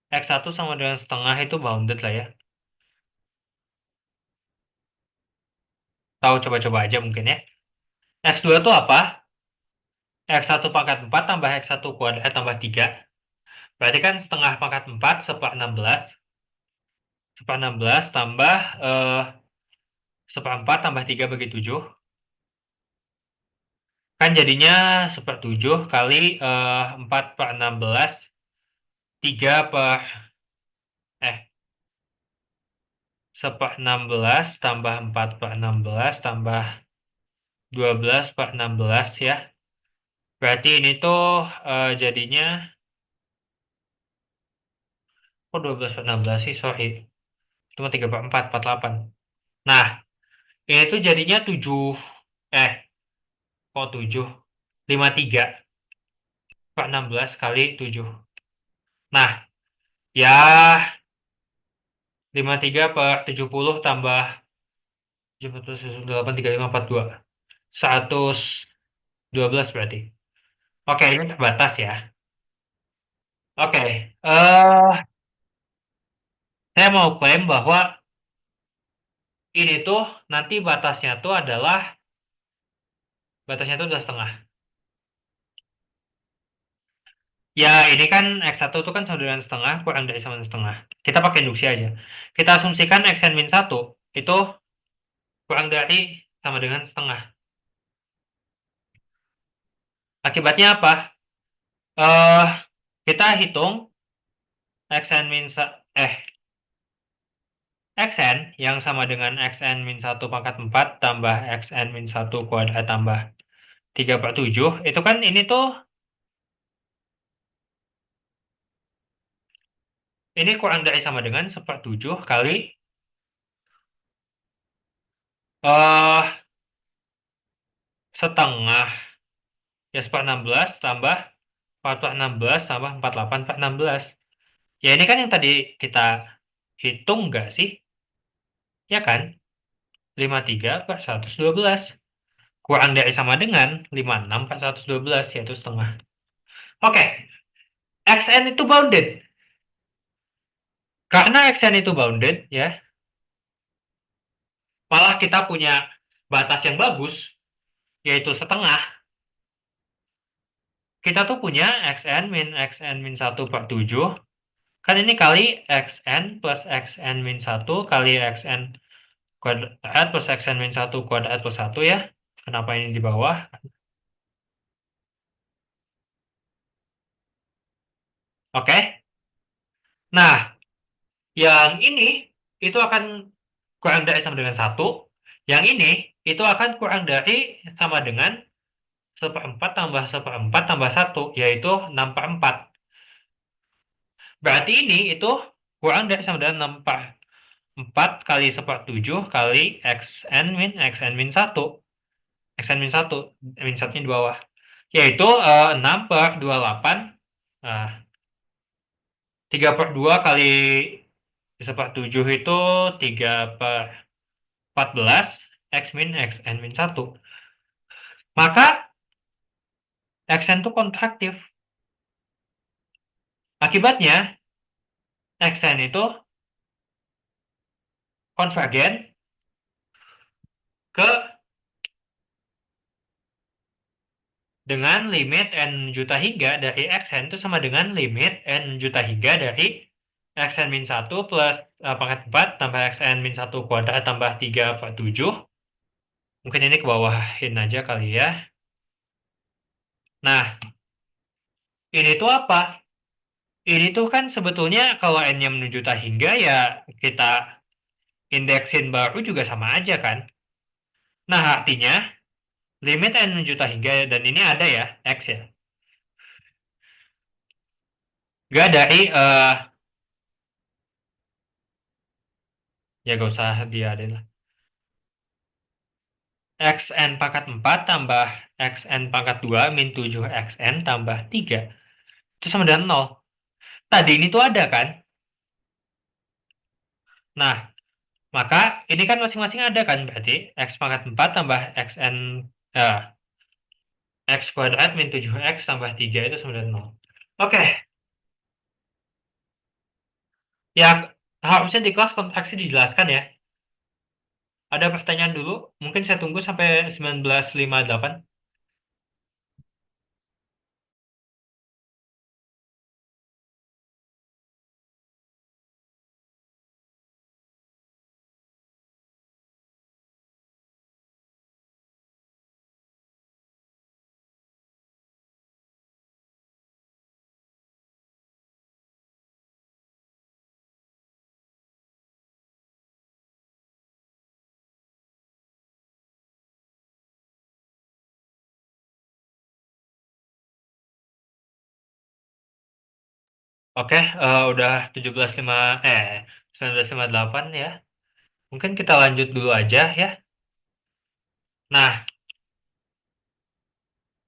x1 sama dengan setengah itu bounded lah ya. Tahu, coba-coba aja mungkin ya. X2 itu apa? X1 pangkat 4 tambah X1 kuadrat tambah 3. Berarti kan setengah pangkat 4 seper 16. Seper 16 tambah seperempat tambah 3 bagi 7. Kan jadinya seper 7 kali 4 per 16. 3 per, eh, seper 16 tambah 4 per 16 tambah 12 per 16 ya. Berarti ini tuh jadinya, kok 12 per 16 sih, sorry. Cuma 3 per 4, 48. Nah, ini tuh jadinya 7, eh, kok 7? 53 per 16 kali 7. Nah, ya 53 per 70 tambah 8, 35, 42. 112 berarti. Oke, ini terbatas ya. Oke, saya mau klaim bahwa ini tuh nanti batasnya tuh adalah setengah. Ya, ini kan X1 itu kan sama dengan setengah, kurang dari sama dengan setengah. Kita pakai induksi aja. Kita asumsikan Xn min 1 itu kurang dari sama dengan setengah. Akibatnya apa? Eh, kita hitung Xn min Xn yang sama dengan Xn min 1 pangkat 4 tambah Xn min 1 kuadrat tambah 3 per 7. Itu kan ini tuh, ini kurang dari sama dengan sepertujuh kali eh setengah. Ya, 16 tambah 4 per 16 tambah 48 per 16. Ya, ini kan yang tadi kita hitung nggak sih? Ya kan? 53 per 112. Kurang dari sama dengan 56 per 112, yaitu setengah. Oke, Xn itu bounded. Karena Xn itu bounded, ya, malah kita punya batas yang bagus, yaitu setengah. Kita tuh punya Xn min 1 per 7. Kan ini kali Xn plus Xn min 1 kali Xn kuadrat plus Xn min 1 kuadrat plus 1 ya. Kenapa ini di bawah? Oke. Nah, yang ini itu akan kurang dari sama dengan 1. Yang ini itu akan kurang dari sama dengan seperempat tambah seperempat tambah 1, yaitu 6 per 4. Berarti ini itu kurang dari sama dengan 6 per 4 kali sepertujuh kali Xn min 1. Xn min 1. Min 1-nya di bawah. Yaitu 6 per 28. Nah, 3 per 2 kali sepertujuh itu 3 per 14. X min Xn min 1. Maka Xn itu kontraktif. Akibatnya Xn itu konvergen ke dengan limit n juta hingga dari Xn itu sama dengan limit n juta hingga dari Xn min 1 plus pangkat 4 tambah Xn min 1 kuadrat tambah 3 per 7. Mungkin ini ke bawahin aja kali ya. Nah, ini tuh apa? Ini tuh kan sebetulnya kalau n-nya menuju juta hingga ya kita indeksin baru juga sama aja kan. Nah, artinya limit n menuju juta hingga dan ini ada ya, X ya. Gak dari, ya gak usah diadain lah. Xn pangkat 4 tambah Xn pangkat 2 min 7 Xn tambah 3. Itu sama dengan 0. Tadi ini tuh ada kan? Nah, maka ini kan masing-masing ada kan berarti X pangkat 4 tambah Xn, eh, X kuadrat min 7X tambah 3 itu sama dengan 0. Oke, ya harusnya di kelas kontraksi dijelaskan ya. Ada pertanyaan dulu? Mungkin saya tunggu sampai 19.58. Oke, udah 17.5 19.58 ya. Mungkin kita lanjut dulu aja ya. Nah,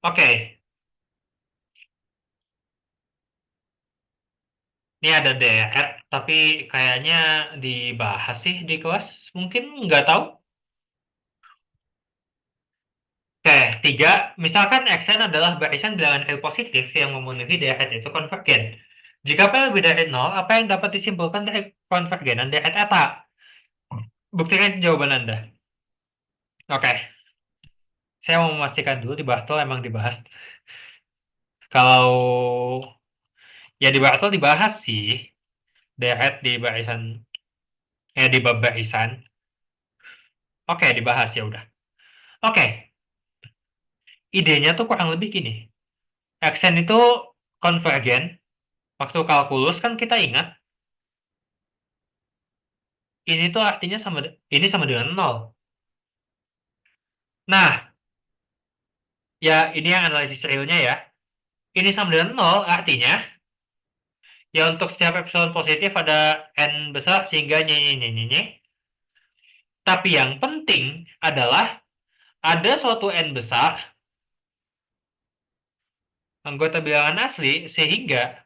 oke. Ini ada DR, tapi kayaknya dibahas sih di kelas. Mungkin nggak tahu. Oke, tiga. Misalkan Xn adalah barisan bilangan real positif yang memenuhi DR itu konvergen. Jika P lebih dari nol, apa yang dapat disimpulkan dari konvergenan DR eta? Buktikan jawaban Anda. Oke, saya mau memastikan dulu di Bartol emang dibahas. Kalau ya di Bartol dibahas sih, DR di barisan, di bab barisan. Oke, dibahas ya udah. Oke, idenya tuh kurang lebih gini. Xn itu konvergen. Waktu kalkulus kan kita ingat ini tuh artinya ini sama dengan nol. Nah, ya ini yang analisis realnya ya. Ini sama dengan nol artinya ya untuk setiap epsilon positif ada n besar sehingga nyenyi nyenyi nyenyi. Tapi yang penting adalah ada suatu n besar anggota bilangan asli sehingga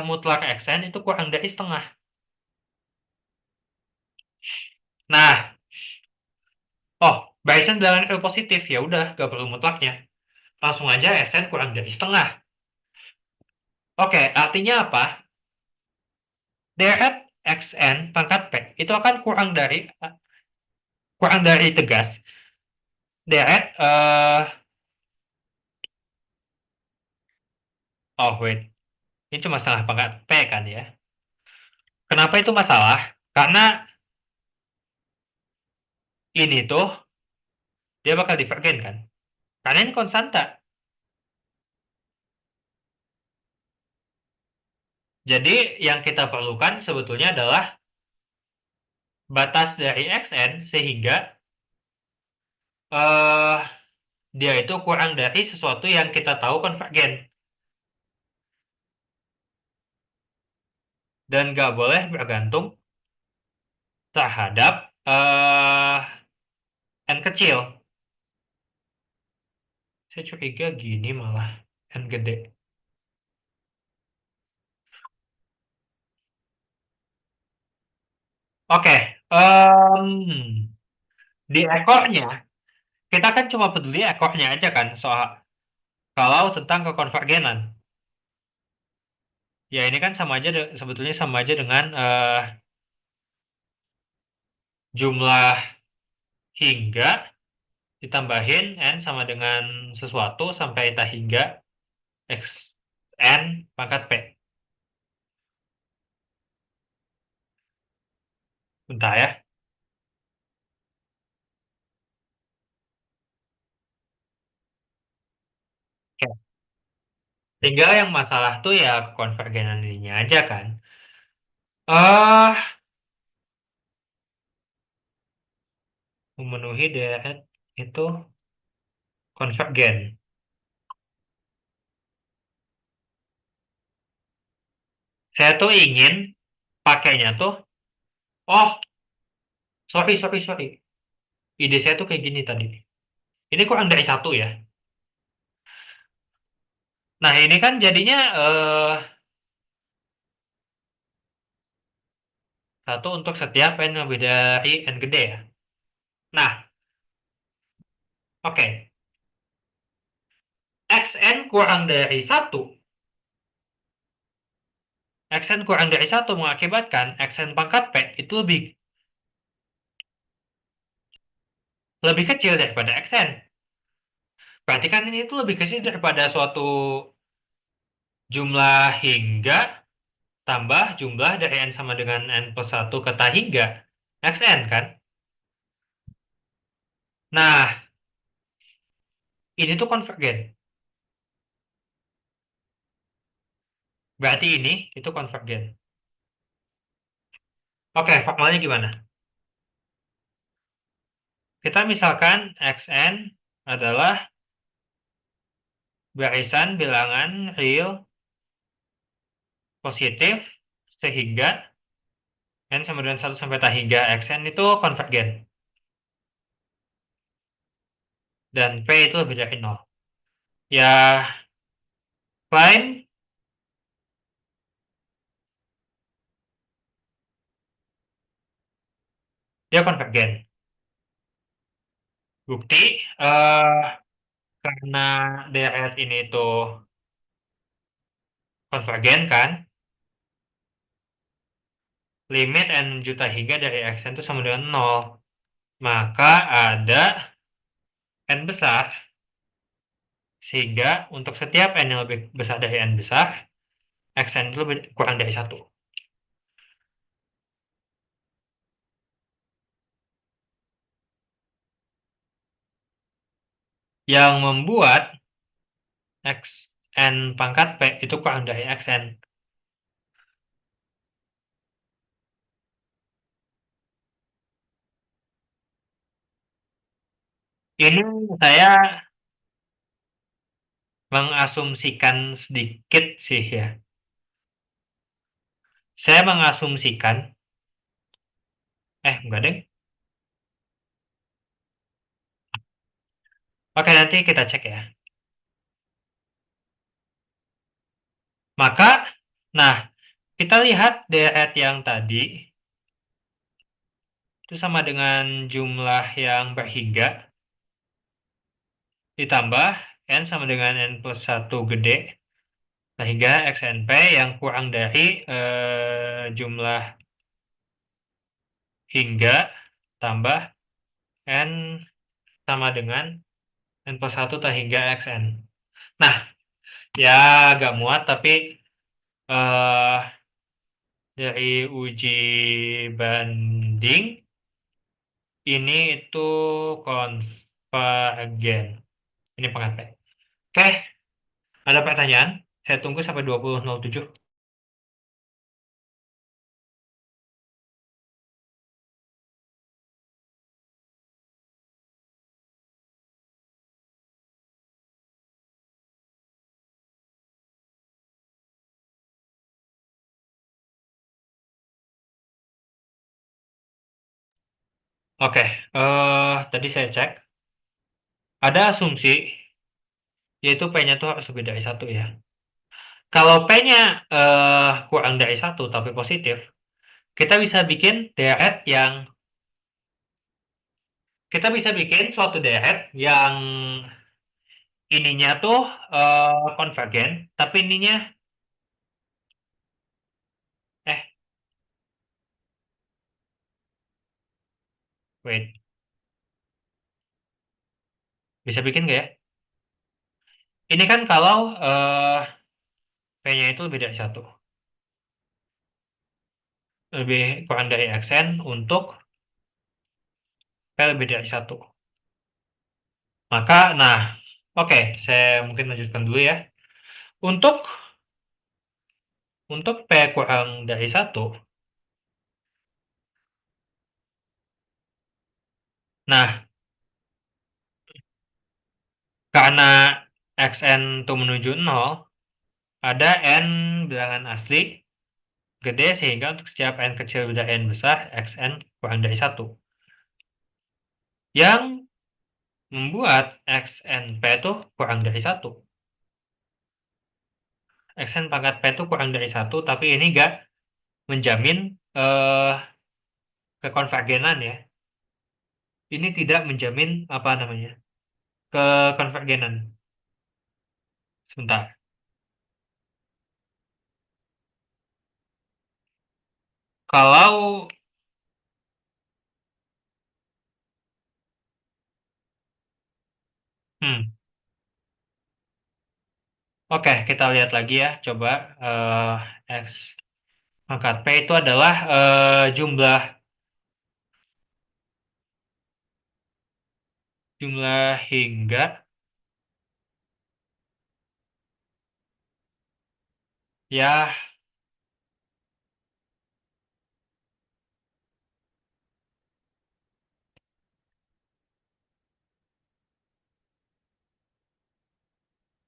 mutlak xn itu kurang dari setengah. Nah, oh, barisan bilangan real positif ya udah gak perlu mutlaknya. Langsung aja xn kurang dari setengah. Oke, artinya apa? Deret xn pangkat p itu akan kurang dari tegas deret oh wait, ini cuma setengah pangkat p kan ya. Kenapa itu masalah? Karena ini tuh dia bakal divergen kan, karena ini konstanta. Jadi yang kita perlukan sebetulnya adalah batas dari xn sehingga eh dia itu kurang dari sesuatu yang kita tahu konvergen dan nggak boleh bergantung terhadap n kecil. Saya curiga gini malah n gede. Oke, di ekornya kita kan cuma peduli ekornya aja kan soal kalau tentang kekonvergenan. Ya ini kan sama aja sebetulnya sama aja dengan jumlah hingga ditambahin n sama dengan sesuatu sampai tak hingga x n pangkat p. Bentar ya. Oke. Tinggal yang masalah tuh ya kekonvergenan ininya aja kan. Memenuhi deret itu konvergen. Saya tuh ingin pakainya tuh, oh, sorry, sorry, sorry. Ide saya tuh kayak gini tadi. Ini kurang dari satu ya. Nah, ini kan jadinya satu untuk setiap n lebih dari n gede ya. Nah, oke. Xn kurang dari satu. Xn kurang dari satu mengakibatkan Xn pangkat P itu lebih kecil daripada Xn. Berarti kan ini itu lebih kecil daripada suatu jumlah hingga tambah jumlah dari n sama dengan n plus 1 kata hingga Xn kan. Nah, ini tuh konvergen. Berarti ini itu konvergen. Oke, formalnya gimana? Kita misalkan Xn adalah barisan bilangan real positif sehingga n sama dengan 1 sampai tak hingga xn itu konvergen. Dan P itu lebih dari nol. Ya, fine. Dia konvergen. Bukti, karena deret ini tuh konvergen kan, limit n juta hingga dari xn itu sama dengan nol. Maka ada n besar, sehingga untuk setiap n yang lebih besar dari n besar, xn itu lebih, kurang dari satu. Yang membuat xn pangkat p itu kurang dari xn. Ini saya mengasumsikan sedikit sih ya. Saya mengasumsikan, enggak deh. Oke, nanti kita cek ya. Maka, nah, kita lihat deret yang tadi itu sama dengan jumlah yang berhingga ditambah n sama dengan n plus 1 gede sehingga xnp yang kurang dari jumlah hingga tambah n sama dengan n plus 1 tak hingga xn. Nah, ya agak muat tapi eh dari uji banding ini itu konvergen. Ini pengantin. Oke, ada pertanyaan? Saya tunggu sampai 20.07. Oke, tadi saya cek. Ada asumsi, yaitu P-nya tuh harus lebih dari satu ya. Kalau P-nya kurang dari satu tapi positif, kita bisa bikin deret yang kita bisa bikin suatu deret yang ininya tuh konvergen, tapi ininya eh wait, bisa bikin nggak ya? Ini kan kalau P-nya itu lebih dari satu, lebih kurang dari xn untuk P lebih dari satu. Maka, nah, oke, saya mungkin lanjutkan dulu ya. Untuk P kurang dari satu, nah, karena xn itu menuju nol, ada n bilangan asli gede sehingga untuk setiap n kecil dari n besar, xn kurang dari satu. Yang membuat xnp itu kurang dari satu. Xn pangkat p itu kurang dari satu, tapi ini nggak menjamin kekonvergenan ya. Ini tidak menjamin apa namanya kekonvergenan. Sebentar. Kalau hmm, oke, kita lihat lagi ya. Coba x pangkat p itu adalah jumlah jumlah hingga ya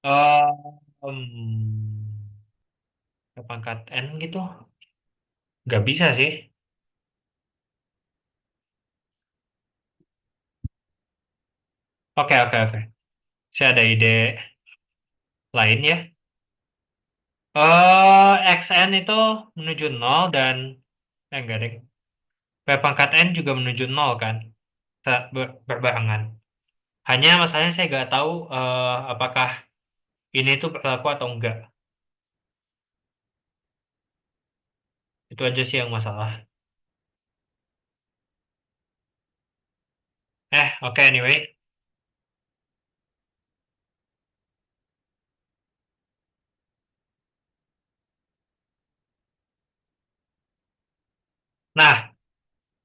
eh, hmm, pangkat N gitu. Nggak bisa sih. Oke, oke, oke. Saya ada ide lain ya. XN itu menuju nol dan enggak deh. P pangkat N juga menuju nol kan. Berbarengan. Hanya masalahnya saya nggak tahu apakah ini tuh berlaku atau enggak. Itu aja sih yang masalah. Oke, anyway. Nah,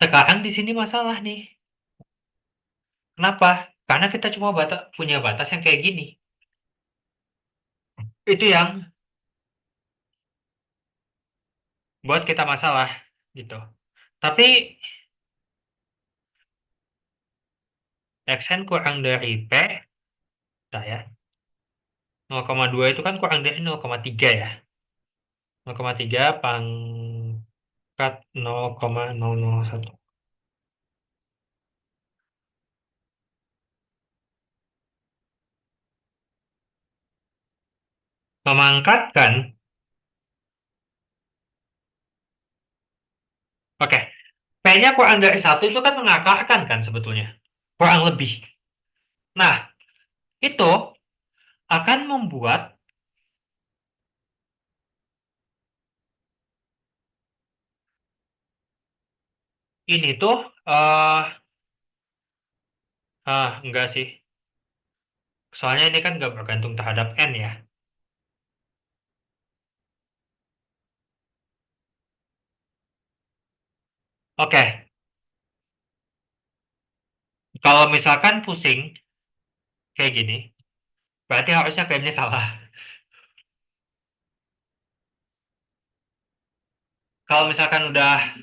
sekarang di sini masalah nih. Kenapa? Karena kita cuma punya batas yang kayak gini. Itu yang buat kita masalah gitu. Tapi Xn kurang dari P, nah ya, 0,2 itu kan kurang dari 0,3 ya. 0,3 pangkat 0,001. Memangkatkan, oke, P-nya kurang dari satu itu kan mengakarkan kan sebetulnya. Kurang lebih. Nah, itu akan membuat ini tuh, enggak sih. Soalnya ini kan nggak bergantung terhadap N ya. Oke, kalau misalkan pusing kayak gini, berarti harusnya klaimnya salah. Kalau misalkan udah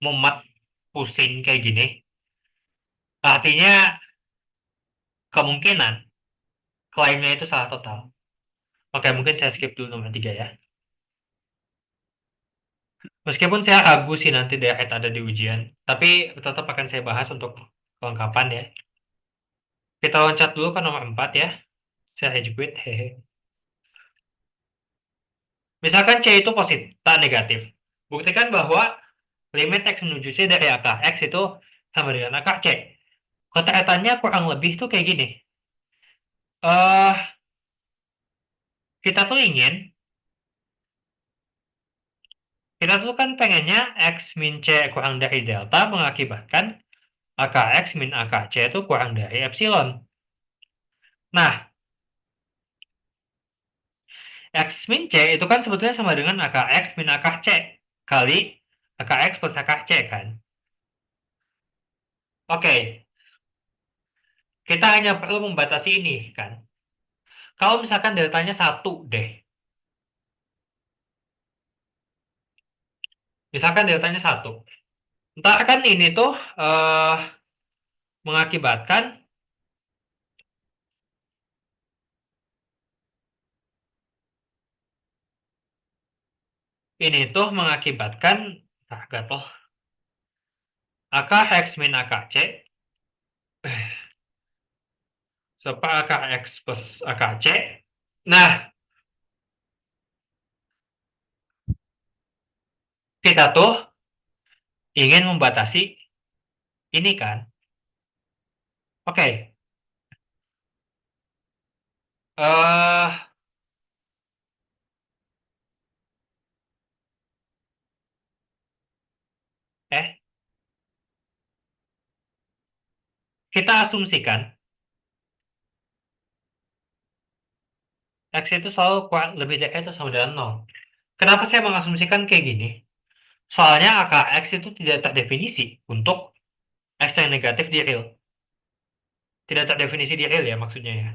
mumet pusing kayak gini, artinya kemungkinan klaimnya itu salah total. Oke, mungkin saya skip dulu nomor 3 ya. Meskipun saya ragu sih nanti DRT ada di ujian, tapi tetap akan saya bahas untuk kelengkapan ya. Kita loncat dulu ke nomor 4 ya. Saya rage quit, hehe. Misalkan C itu positif, tak negatif. Buktikan bahwa limit X menuju C dari angka X itu sama dengan angka C. Kotanya kurang lebih tuh kayak gini. eh kita tuh ingin, kita tuh kan pengennya X min C kurang dari delta mengakibatkan angka X min angka C itu kurang dari epsilon. Nah, X min C itu kan sebetulnya sama dengan angka X min angka C kali angka X plus angka C kan. Oke, kita hanya perlu membatasi ini kan. Kalau misalkan deltanya satu deh, misalkan deltanya satu, ntar kan ini tuh mengakibatkan ini tuh mengakibatkan gatal angka X min angka C serta angka X plus angka C. Nah, kita tuh ingin membatasi ini kan. Oke, eh eh kita asumsikan X itu selalu kurang lebih dari atau sama dengan nol. Kenapa saya mengasumsikan kayak gini? Soalnya angka X itu tidak terdefinisi untuk X yang negatif di real. Tidak terdefinisi di real ya maksudnya ya.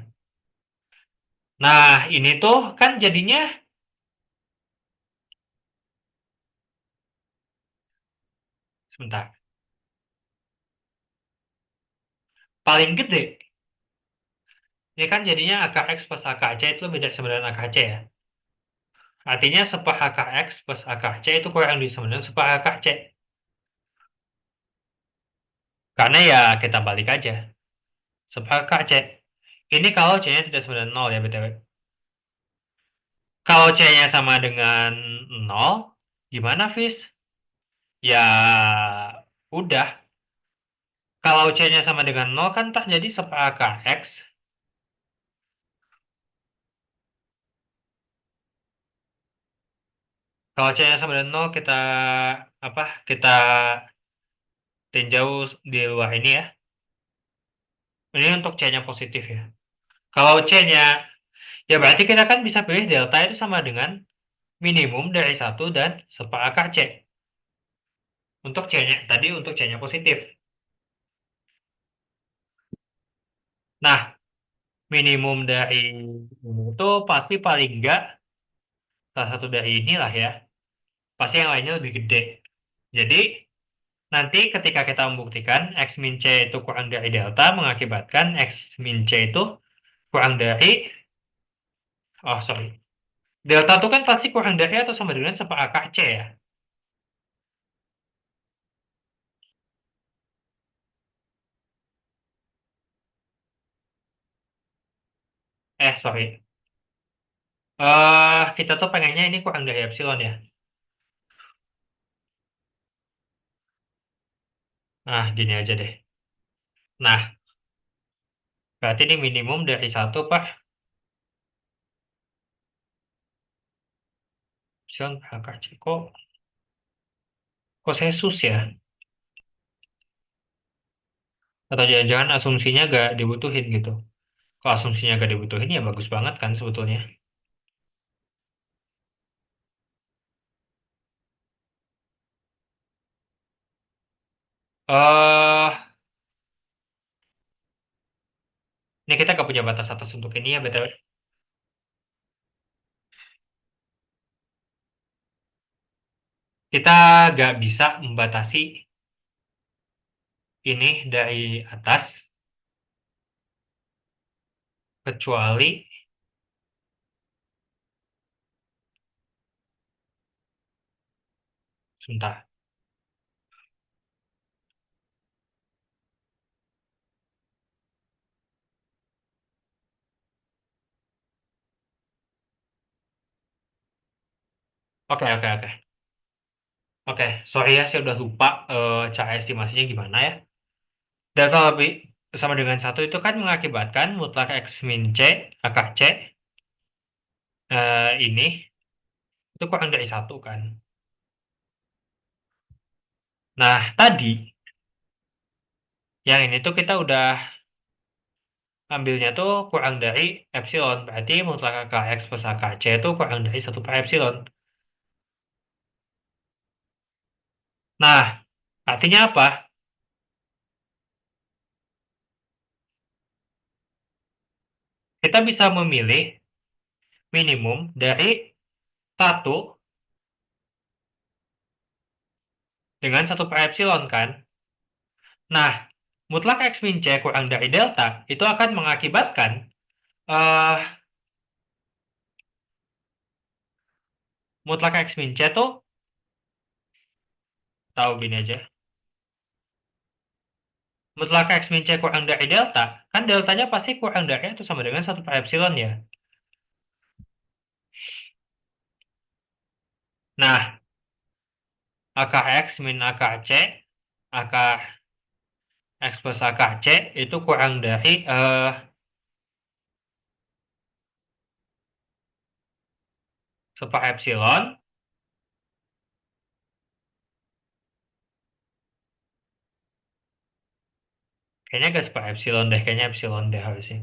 Nah, ini tuh kan jadinya sebentar. Paling gede. Ini kan jadinya angka X plus angka C itu lebih dari sama dengan angka C ya. Artinya sepa akar X plus akar C itu kurang lebih sama dengan sepa akar C. Karena ya kita balik aja. Sepa akar C. Ini kalau C-nya tidak sama dengan 0 ya, BTW. Kalau C-nya sama dengan 0, gimana, Fis? Ya, udah. Kalau C-nya sama dengan 0 kan terjadi sepa akar X. Kalau C-nya sama dengan 0, kita apa? Kita tinjau di luar ini ya. Ini untuk C-nya positif ya. Kalau C-nya, ya berarti kita kan bisa pilih delta itu sama dengan minimum dari satu dan sepaakar C. Untuk C-nya, tadi untuk C-nya positif. Nah, minimum dari ini itu pasti paling enggak salah satu dari inilah ya. Pasti yang lainnya lebih gede. Jadi, nanti ketika kita membuktikan X min C itu kurang dari delta mengakibatkan X min C itu kurang dari, oh sorry, delta itu kan pasti kurang dari atau sama dengan sepaakar C ya. Sorry. Kita tuh pengennya ini kurang dari epsilon ya. Nah, gini aja deh. Nah, berarti ini minimum dari satu Pak. Epsilon per C. Kok saya sus ya? Atau jangan-jangan asumsinya gak dibutuhin gitu. Kalau asumsinya gak dibutuhin ya bagus banget kan sebetulnya. Ini kita gak punya batas atas untuk ini ya, BTW. Kita gak bisa membatasi ini dari atas, kecuali, sebentar. Oke, oke, oke. Oke, sorry ya, saya udah lupa cara estimasinya gimana ya. Data lebih sama dengan satu itu kan mengakibatkan mutlak X min C, akar C, ini, itu kurang dari satu kan. Nah, tadi, yang ini tuh kita udah ambilnya tuh kurang dari epsilon. Berarti mutlak akar X plus akar C itu kurang dari satu per epsilon. Nah, artinya apa? Kita bisa memilih minimum dari satu dengan satu per epsilon kan. Nah, mutlak X min C kurang dari delta itu akan mengakibatkan eh mutlak X min C tuh tahu gini aja. Mutlak X min C kurang dari delta, kan deltanya pasti kurang dari itu sama dengan satu per epsilon ya. Nah, akar X min akar C, akar X plus akar C itu kurang dari seper epsilon. Kayaknya gak seper epsilon deh, kayaknya epsilon deh harusnya.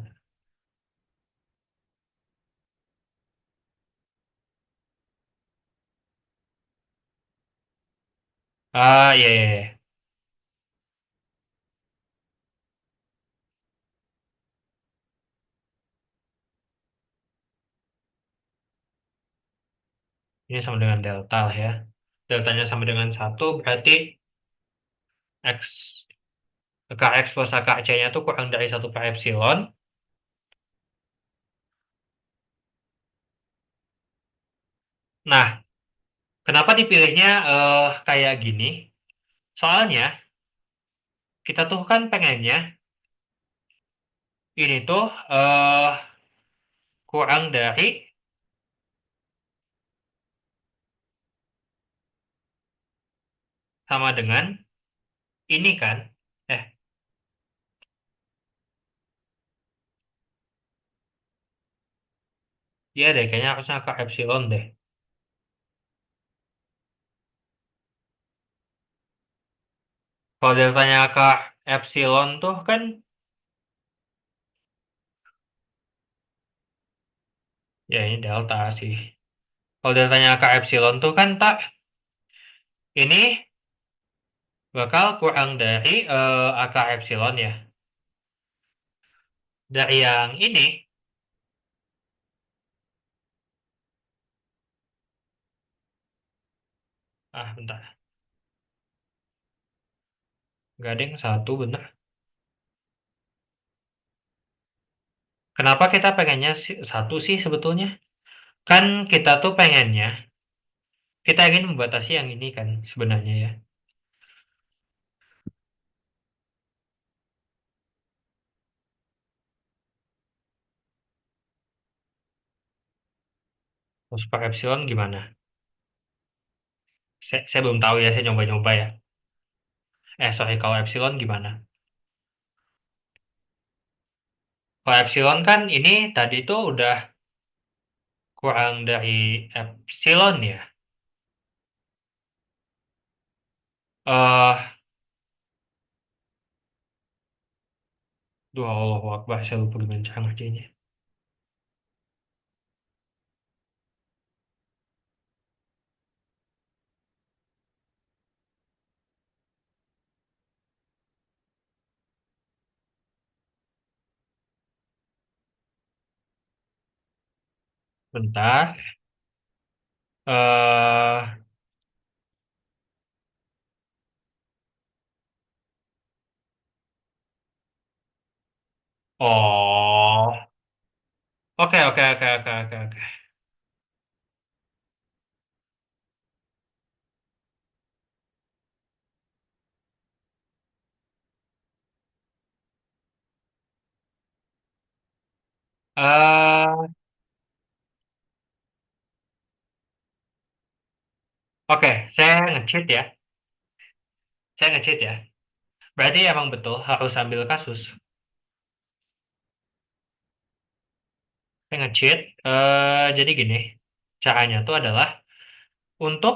Iya, iya, iya. Ini sama dengan delta lah ya. Deltanya sama dengan satu berarti X, akar X plus akar C-nya tuh kurang dari satu per epsilon. Nah, kenapa dipilihnya kayak gini? Soalnya kita tuh kan pengennya ini tuh kurang dari sama dengan ini kan. Eh, iya deh, kayaknya harusnya ke epsilon deh. Kalau deltanya ke epsilon tuh kan, ya ini delta sih. Kalau deltanya ke epsilon tuh kan tak, ini bakal kurang dari angka epsilon ya. Dari yang ini, bentar. Nggak ada yang satu, bener. Kenapa kita pengennya satu sih sebetulnya? Kan kita tuh pengennya, kita ingin membatasi yang ini kan sebenarnya ya. Terus per epsilon gimana? Saya belum tahu ya, saya nyoba-nyoba ya. Sorry, kalau epsilon gimana? Kalau epsilon kan ini tadi tuh udah kurang dari epsilon ya. Eh, Duh, Allahu Akbar, saya lupa gimana cara ngerjainnya. Bentar. eh oh, oke oke oke oke oke oke. eh oke, saya nge-cheat ya. Saya nge-cheat ya. Berarti emang betul harus ambil kasus. Saya nge-cheat. Jadi gini, caranya tuh adalah untuk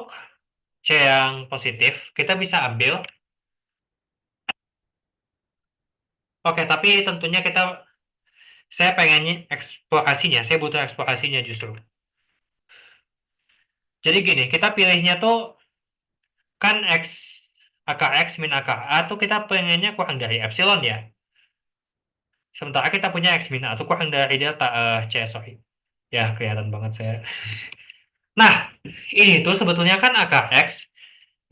C yang positif, kita bisa ambil. Oke, tapi tentunya saya pengennya eksplorasinya, saya butuh eksplorasinya justru. Jadi gini, kita pilihnya tuh kan AKX min AKA tuh kita pengennya kurang dari epsilon ya. Sementara kita punya X min A tuh kurang dari delta C, sorry. Ya, kelihatan banget saya. Nah, ini tuh sebetulnya kan AKX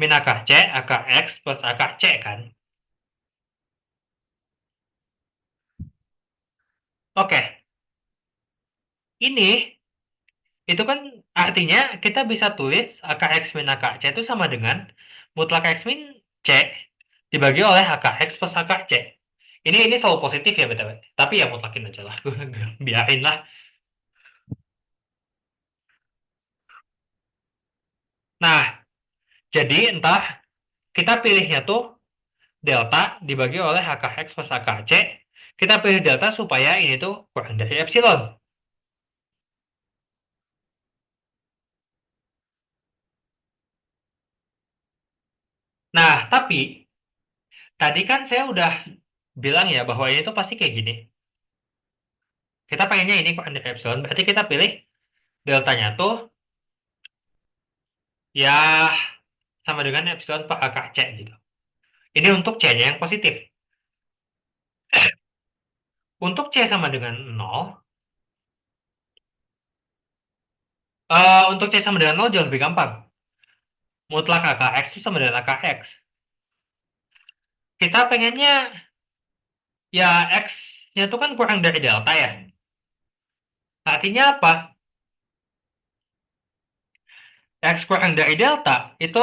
min AKC, AKX plus AKC kan. Oke, ini itu kan artinya kita bisa tulis AKX min AKC itu sama dengan mutlak X min C dibagi oleh AKX plus AKC. Ini selalu positif ya BTW. Tapi ya mutlakin aja lah. Biarin lah. Nah, jadi entah kita pilihnya tuh delta dibagi oleh HKX plus HKC. Kita pilih delta supaya ini tuh kurang dari epsilon. Nah, tapi tadi kan saya udah bilang ya bahwa ini tuh pasti kayak gini. Kita pengennya ini kurang dari epsilon, berarti kita pilih deltanya tuh ya sama dengan epsilon per HKC gitu. Ini untuk C-nya yang positif. Untuk C sama dengan nol, untuk C sama dengan nol jauh lebih gampang. Mutlak AKX itu sama dengan AKX. Kita pengennya ya X-nya tuh kan kurang dari delta ya. Artinya apa? X kurang dari delta, itu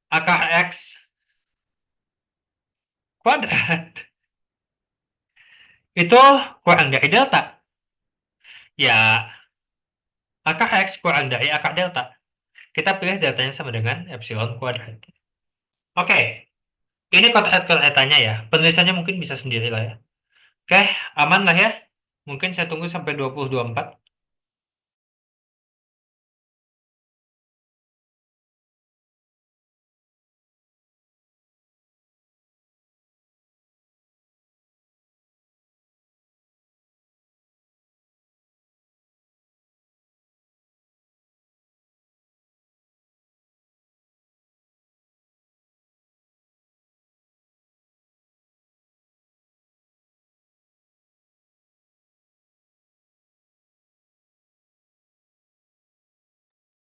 akar X kuadrat. Itu kurang dari delta. Ya, akar X kurang dari akar delta. Kita pilih deltanya sama dengan epsilon kuadrat. Oke, ini kotak-kotakannya ya. Penulisannya mungkin bisa sendiri lah ya. Oke, aman lah ya. Mungkin saya tunggu sampai 2024.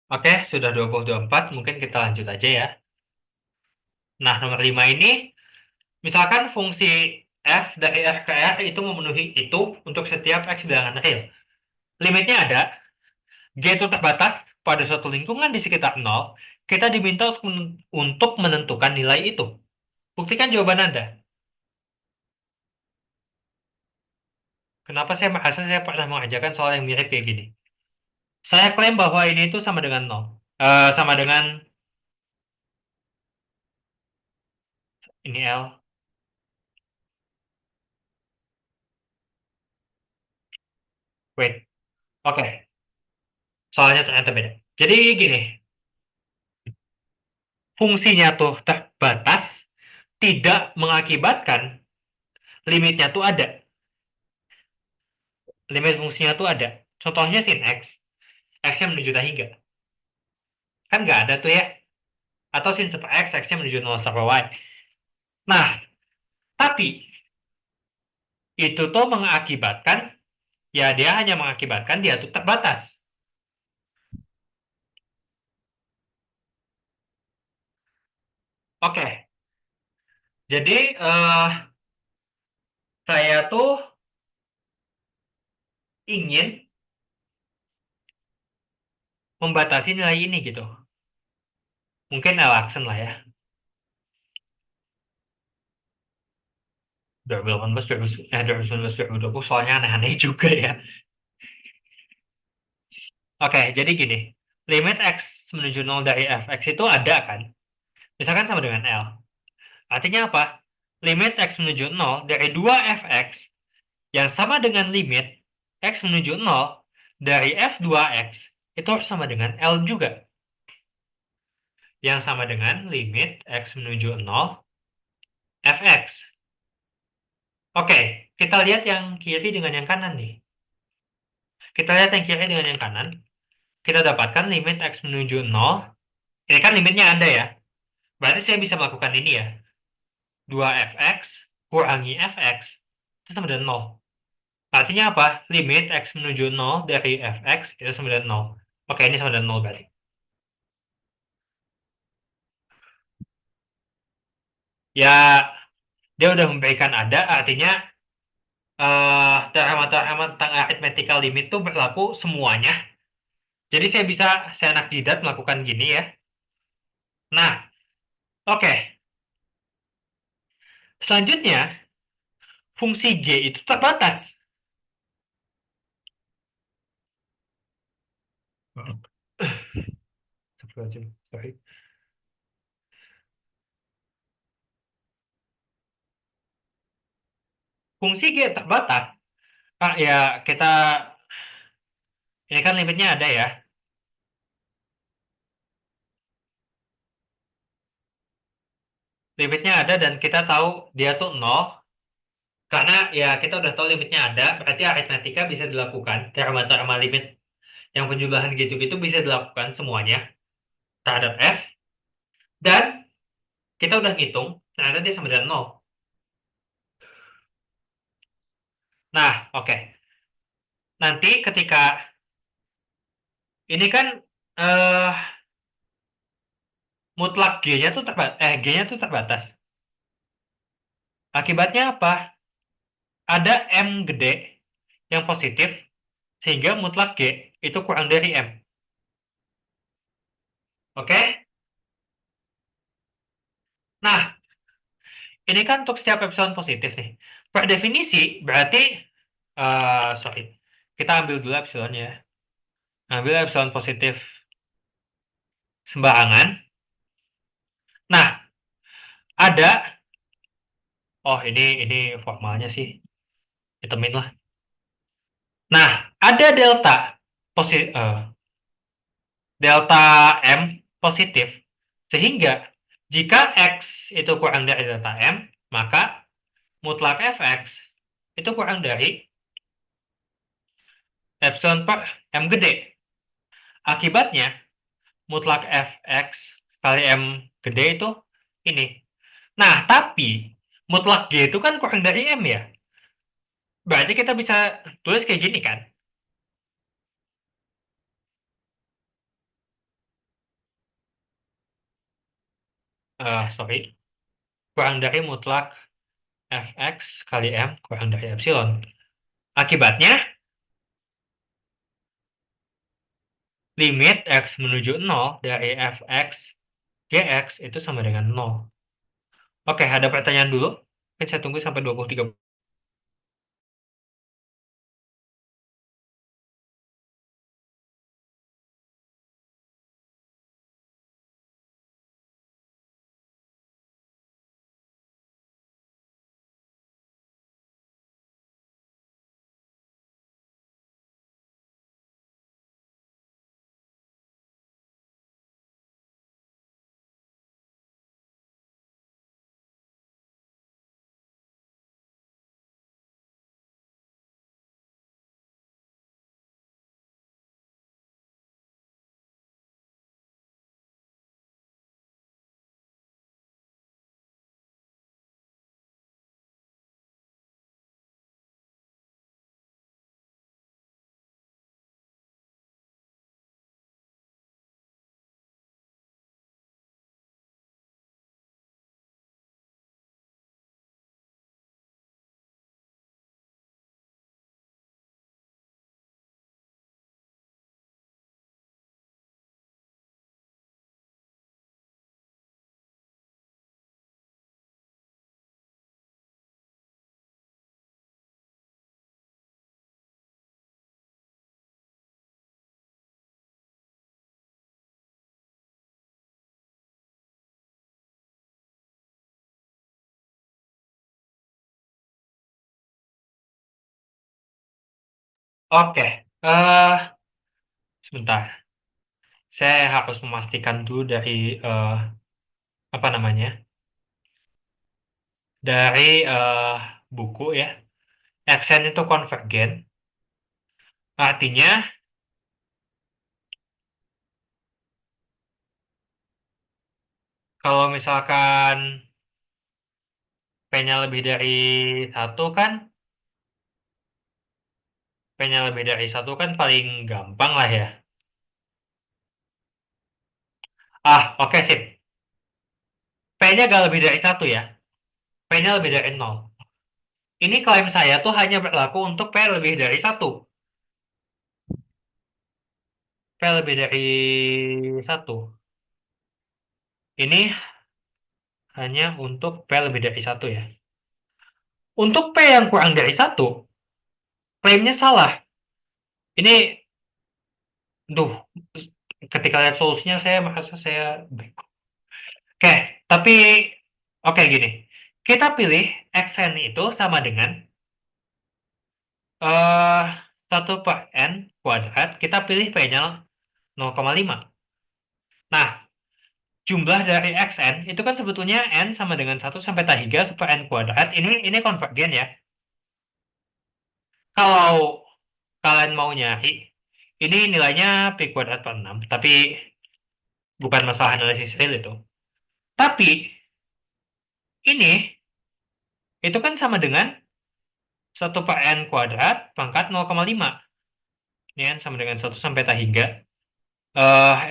Oke, sudah 2024. Mungkin kita lanjut aja ya. Nah, nomor 5 ini, misalkan fungsi f dari f ke r itu memenuhi itu untuk setiap x bilangan real. Limitnya ada, g itu terbatas pada suatu lingkungan di sekitar nol. Kita diminta untuk menentukan nilai itu. Buktikan jawaban Anda. Kenapa saya merasa saya pernah mengajarkan soal yang mirip kayak gini? Saya klaim bahwa ini itu sama dengan nol. Sama dengan ini L. Wait, oke. Soalnya ternyata beda. Jadi gini, fungsinya tuh terbatas, tidak mengakibatkan limitnya tuh ada. Limit fungsinya tuh ada. Contohnya sin X. X-nya menuju tak hingga. Kan nggak ada tuh ya. Atau sin super X, X-nya menuju 0 sampai Y. Nah, tapi itu tuh mengakibatkan, ya dia hanya mengakibatkan dia tuh terbatas. Oke, jadi saya tuh ingin membatasi nilai ini gitu. Mungkin L-aksen lah ya. 2018, 2019, 2020 soalnya aneh-aneh juga ya. Oke, jadi gini. Limit X menuju 0 dari fx itu ada kan? Misalkan sama dengan L. Artinya apa? Limit X menuju 0 dari 2 fx yang sama dengan limit X menuju 0 dari f2x itu harus sama dengan L juga. Yang sama dengan limit X menuju 0 fx. Oke, kita lihat yang kiri dengan yang kanan nih. Kita lihat yang kiri dengan yang kanan. Kita dapatkan limit X menuju 0. Ini kan limitnya ada ya. Berarti saya bisa melakukan ini ya. 2fx kurangi fx itu sama dengan 0. Artinya apa? Limit x menuju 0 dari fx itu sama dengan 0. Oke, ini sama dengan 0 berarti. Ya, dia udah memberikan ada, artinya teorema-teorema tentang arithmetical limit itu berlaku semuanya. Jadi saya anak jidat melakukan gini ya. Nah, oke. Selanjutnya, fungsi g itu terbatas. Sorry. Fungsi g terbatas. Ya kita ini kan limitnya ada ya. Limitnya ada dan kita tahu dia tuh nol karena ya kita udah tahu limitnya ada, berarti aritmetika bisa dilakukan. Teorema-teorema limit yang penjumlahan gitu-gitu bisa dilakukan semuanya terhadap f dan kita udah ngitung ternyata dia sama dengan nol. Nah, oke. Nanti ketika ini kan eh mutlak g-nya tuh terbatas, g-nya tuh terbatas. Akibatnya apa? Ada m gede yang positif sehingga mutlak g itu kurang dari m. Oke? Nah, ini kan untuk setiap epsilon positif nih. Per definisi, berarti, sorry, kita ambil dulu epsilon ya. Ambil epsilon positif sembarangan. Nah, ada, oh ini formalnya sih, hitemin lah. Nah, ada delta M positif, sehingga jika X itu kurang dari delta M, maka mutlak Fx itu kurang dari epsilon per M gede. Akibatnya, mutlak Fx kali M gede itu ini. Nah, tapi mutlak G itu kan kurang dari M ya. Berarti kita bisa tulis kayak gini kan? Sorry. Kurang dari mutlak Fx kali M kurang dari epsilon. Akibatnya, limit X menuju 0 dari Fx Gx itu sama dengan 0. Oke, ada pertanyaan dulu. Mungkin saya tunggu sampai 23. Oke, sebentar. Saya harus memastikan dulu dari eh, apa namanya? Dari buku ya. Accent itu konvergen. Artinya kalau misalkan P-nya lebih dari satu kan, P-nya lebih dari satu kan paling gampang lah ya. Oke sip. P-nya gak lebih dari satu ya. P-nya lebih dari nol. Ini klaim saya tuh hanya berlaku untuk P lebih dari satu. P lebih dari satu. Ini hanya untuk P lebih dari satu ya. Untuk P yang kurang dari satu, klaimnya salah. Ini, duh, ketika lihat solusinya saya merasa saya bego. Oke, tapi oke gini. Kita pilih xn itu sama dengan eh 1 per n kuadrat. Kita pilih p-nya 0,5. Nah, jumlah dari xn itu kan sebetulnya n sama dengan 1 sampai 3 super n kuadrat. Ini konvergen ya. Kalau kalian mau nyari, ini nilainya pi kuadrat per 6, tapi bukan masalah analisis real itu. Tapi ini itu kan sama dengan 1 per n kuadrat pangkat 0,5. Ini n sama dengan 1 sampai 3.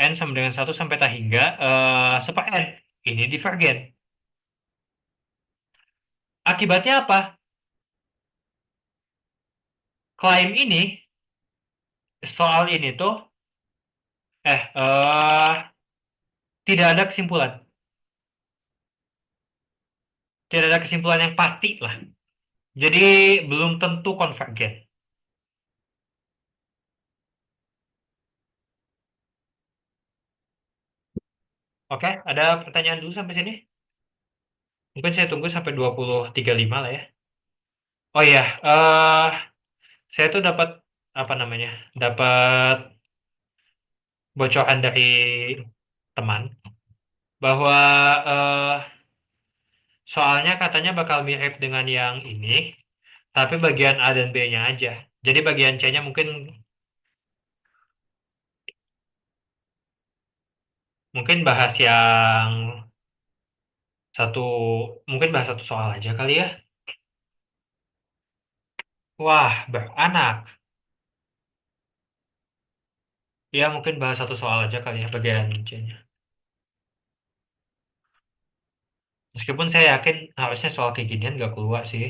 N sama dengan 1 sampai 3 super n. Ini divergen. Akibatnya apa? Klaim ini, soal ini tuh, eh, Tidak ada kesimpulan. Tidak ada kesimpulan yang pasti lah. Jadi belum tentu konvergen. Oke, ada pertanyaan dulu sampai sini? Mungkin saya tunggu sampai 20.35 lah ya. Oh iya, saya tuh dapat apa namanya? Dapat bocoran dari teman bahwa soalnya katanya bakal mirip dengan yang ini, tapi bagian A dan B-nya aja. Jadi bagian C-nya mungkin mungkin bahas yang satu, mungkin bahas satu soal aja kali ya. Wah, beranak. Ya mungkin bahas satu soal aja kali ya bagian C-nya. Meskipun saya yakin harusnya soal kayak ginian nggak keluar sih.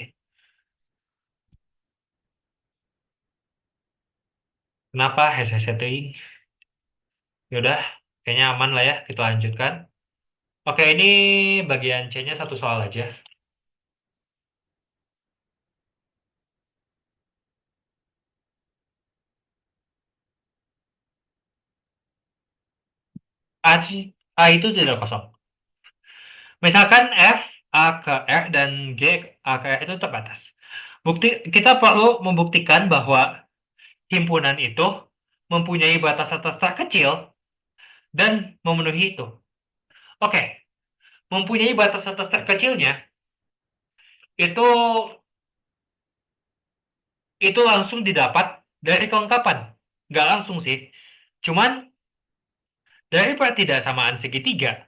Kenapa? Hehehe. Yaudah, kayaknya aman lah ya. Kita lanjutkan. Oke, ini bagian C-nya satu soal aja. A, A itu tidak kosong. Misalkan F, A ke R, dan G, A ke R itu terbatas. Kita perlu membuktikan bahwa himpunan itu mempunyai batas atas terkecil dan memenuhi itu. Oke, mempunyai batas atas terkecilnya itu langsung didapat dari kelengkapan. Nggak langsung sih. Cuman dari pertidaksamaan segitiga,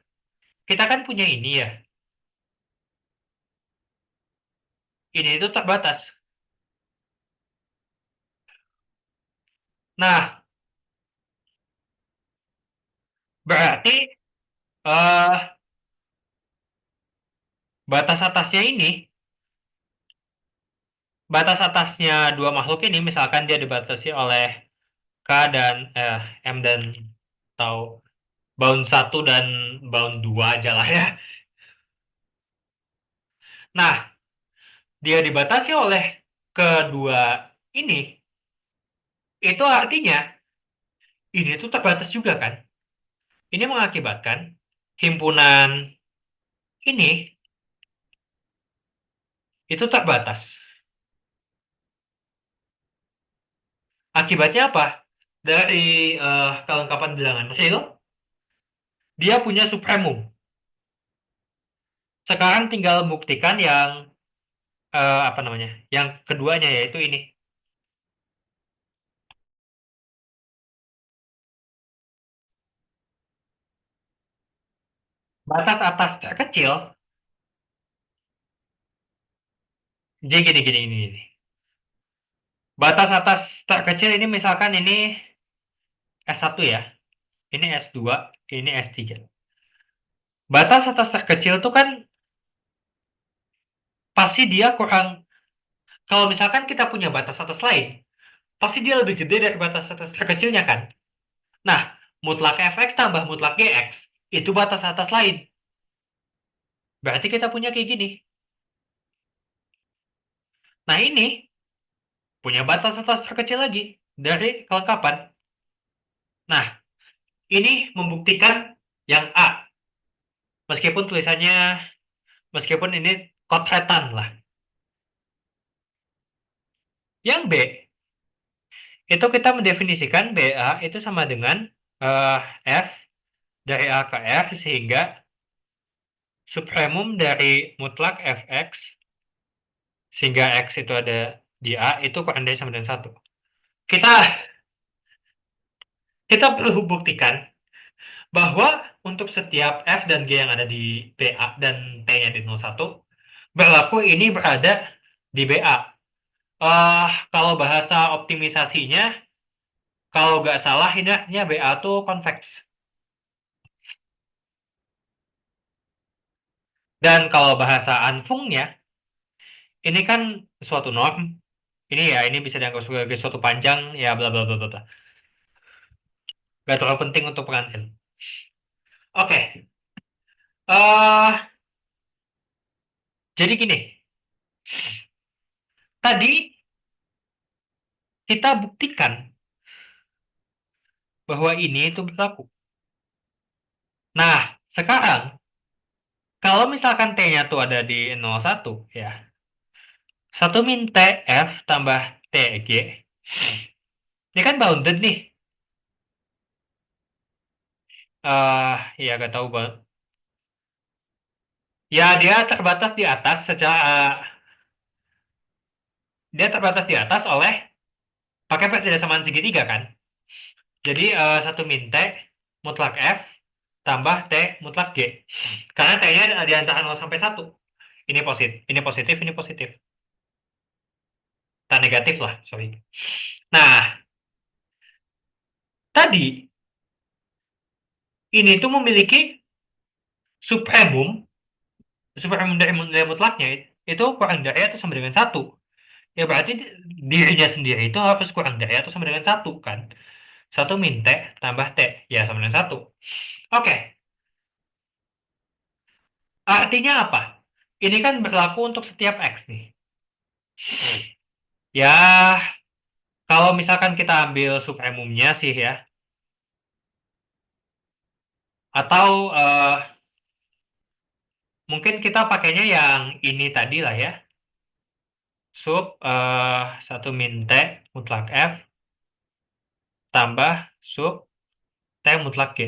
kita kan punya ini ya. Ini itu terbatas. Nah, berarti eh, batas atasnya ini, batas atasnya dua makhluk ini, misalkan dia dibatasi oleh K dan M dan atau bound satu dan bound 2 aja lah ya. Nah, dia dibatasi oleh kedua ini, itu artinya ini tuh terbatas juga kan? Ini mengakibatkan himpunan ini itu terbatas. Akibatnya apa? Dari kelengkapan bilangan real, dia punya supremum. Sekarang tinggal buktikan yang apa namanya? Yang keduanya yaitu ini. Batas atas terkecil, jadi gini. Batas atas terkecil ini misalkan ini S1 ya. Ini S2, ini S3. Batas atas terkecil itu kan pasti dia kurang, kalau misalkan kita punya batas atas lain, pasti dia lebih gede dari batas atas terkecilnya kan? Nah, mutlak fx tambah mutlak gx, itu batas atas lain. Berarti kita punya kayak gini. Nah, ini punya batas atas terkecil lagi dari kelengkapan. Nah, ini membuktikan yang A. Meskipun tulisannya, meskipun ini kotretan lah. Yang B, itu kita mendefinisikan BA itu sama dengan eh, F dari A ke R sehingga supremum dari mutlak Fx sehingga X itu ada di A itu kurang dari sama dengan satu. Kita kita perlu buktikan bahwa untuk setiap F dan G yang ada di BA dan T-nya di 01 berlaku ini berada di BA. Kalau bahasa optimisasinya, kalau nggak salah ini artinya BA tuh convex. Dan kalau bahasa Anfungnya, ini kan suatu norm. Ini ya, ini bisa dianggap sebagai suatu panjang, ya bla bla bla bla bla. Nggak terlalu penting untuk pengantin. Oke. eh jadi gini, tadi kita buktikan bahwa ini itu berlaku. Nah, sekarang kalau misalkan T-nya tuh ada di 01, ya. Satu min TF tambah TG. Ini kan bounded nih. Ya gak tahu bang. Ya dia terbatas di atas dia terbatas di atas oleh pakai persamaan segitiga kan. Jadi satu min T mutlak F tambah T mutlak G. Karena T-nya di antara 0 sampai 1. Ini positif, ini positif. Tak negatif lah, sorry. Nah, tadi ini tuh memiliki supremum, supremum dari nilai mutlaknya itu kurang dari atau sama dengan 1. Ya berarti dirinya sendiri itu harus kurang dari atau sama dengan 1 kan. Satu min T tambah T, ya sama dengan 1. Oke, artinya apa? Ini kan berlaku untuk setiap X nih. Ya, kalau misalkan kita ambil supremumnya sih ya, atau mungkin kita pakainya yang ini tadi lah ya, sub 1 min T mutlak F tambah sub T mutlak G.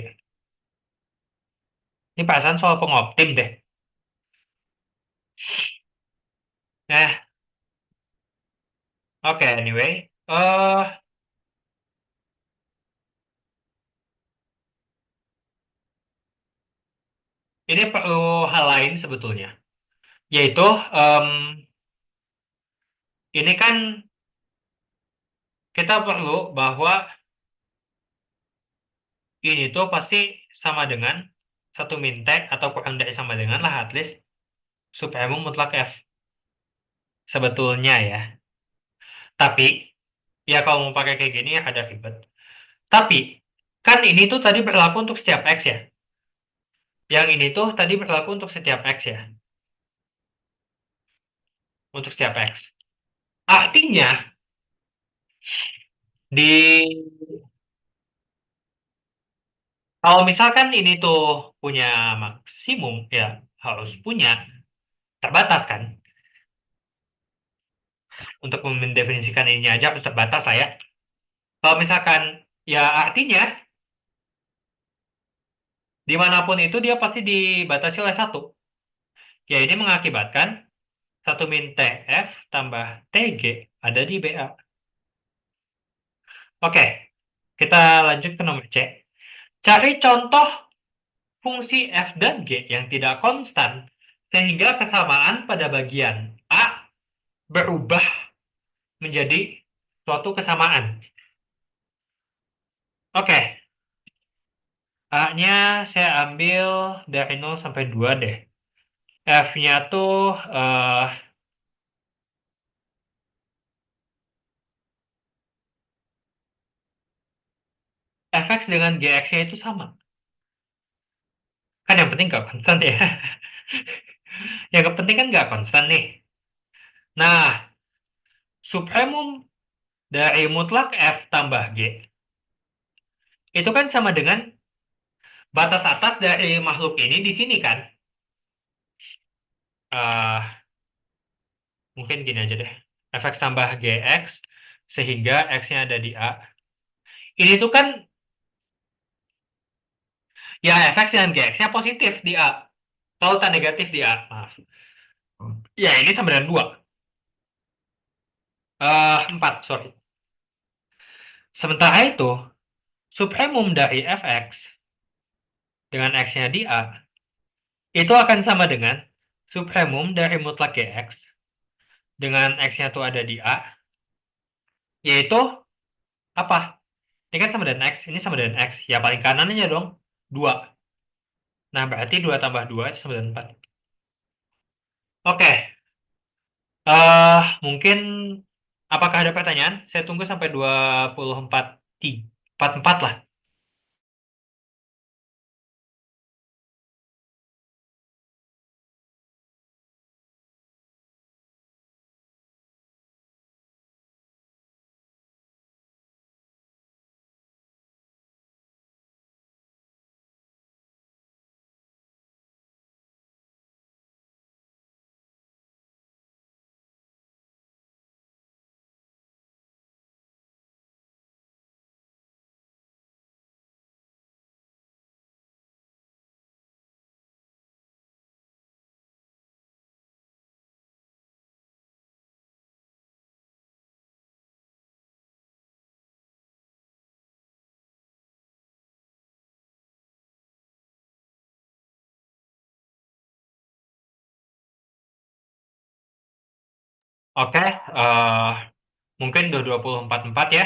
Ini perasaan soal pengoptim deh. Eh, oke, anyway. Ini perlu hal lain sebetulnya, yaitu em, ini kan kita perlu bahwa ini tuh pasti sama dengan satu min T atau kurang dari sama dengan lah at least supremum mutlak F sebetulnya ya. Tapi ya kalau mau pakai kayak gini ya ada ribet. Tapi kan ini tuh tadi berlaku untuk setiap X ya. Yang ini tuh tadi berlaku untuk setiap X ya. Untuk setiap X. Artinya di kalau misalkan ini tuh punya maksimum ya harus punya terbatas kan. Untuk mendefinisikan ininya aja harus terbatas lah ya. Kalau misalkan ya artinya dimanapun itu dia pasti dibatasi oleh 1. Ya ini mengakibatkan satu min TF tambah TG ada di BA. Oke, kita lanjut ke nomor C. Cari contoh fungsi F dan G yang tidak konstan sehingga kesamaan pada bagian A berubah menjadi suatu kesamaan. Oke, A-nya saya ambil dari 0 sampai 2 deh. F-nya tuh eh, fx dengan gx-nya itu sama. Kan yang penting nggak konstan ya. Yang penting kan nggak konstan nih. Nah, supremum dari mutlak F tambah G itu kan sama dengan batas atas dari makhluk ini di sini kan. eh Mungkin gini aja deh. Fx tambah gx sehingga x-nya ada di A. Ini tuh kan ya fx dengan gx-nya positif di A. Tautan negatif di A. Maaf. Ya ini sama dengan 2. 4, sorry. Sementara itu, supremum dari fx dengan x-nya di A itu akan sama dengan supremum dari mutlak gx dengan x-nya tuh ada di A, yaitu apa? Ini kan sama dengan x, ini sama dengan x. Ya paling kanannya dong, 2. Nah, berarti 2 tambah 2 itu sama dengan 4. Oke, mungkin apakah ada pertanyaan? Saya tunggu sampai 24, 44 lah. Oke, mungkin udah 24/4 ya.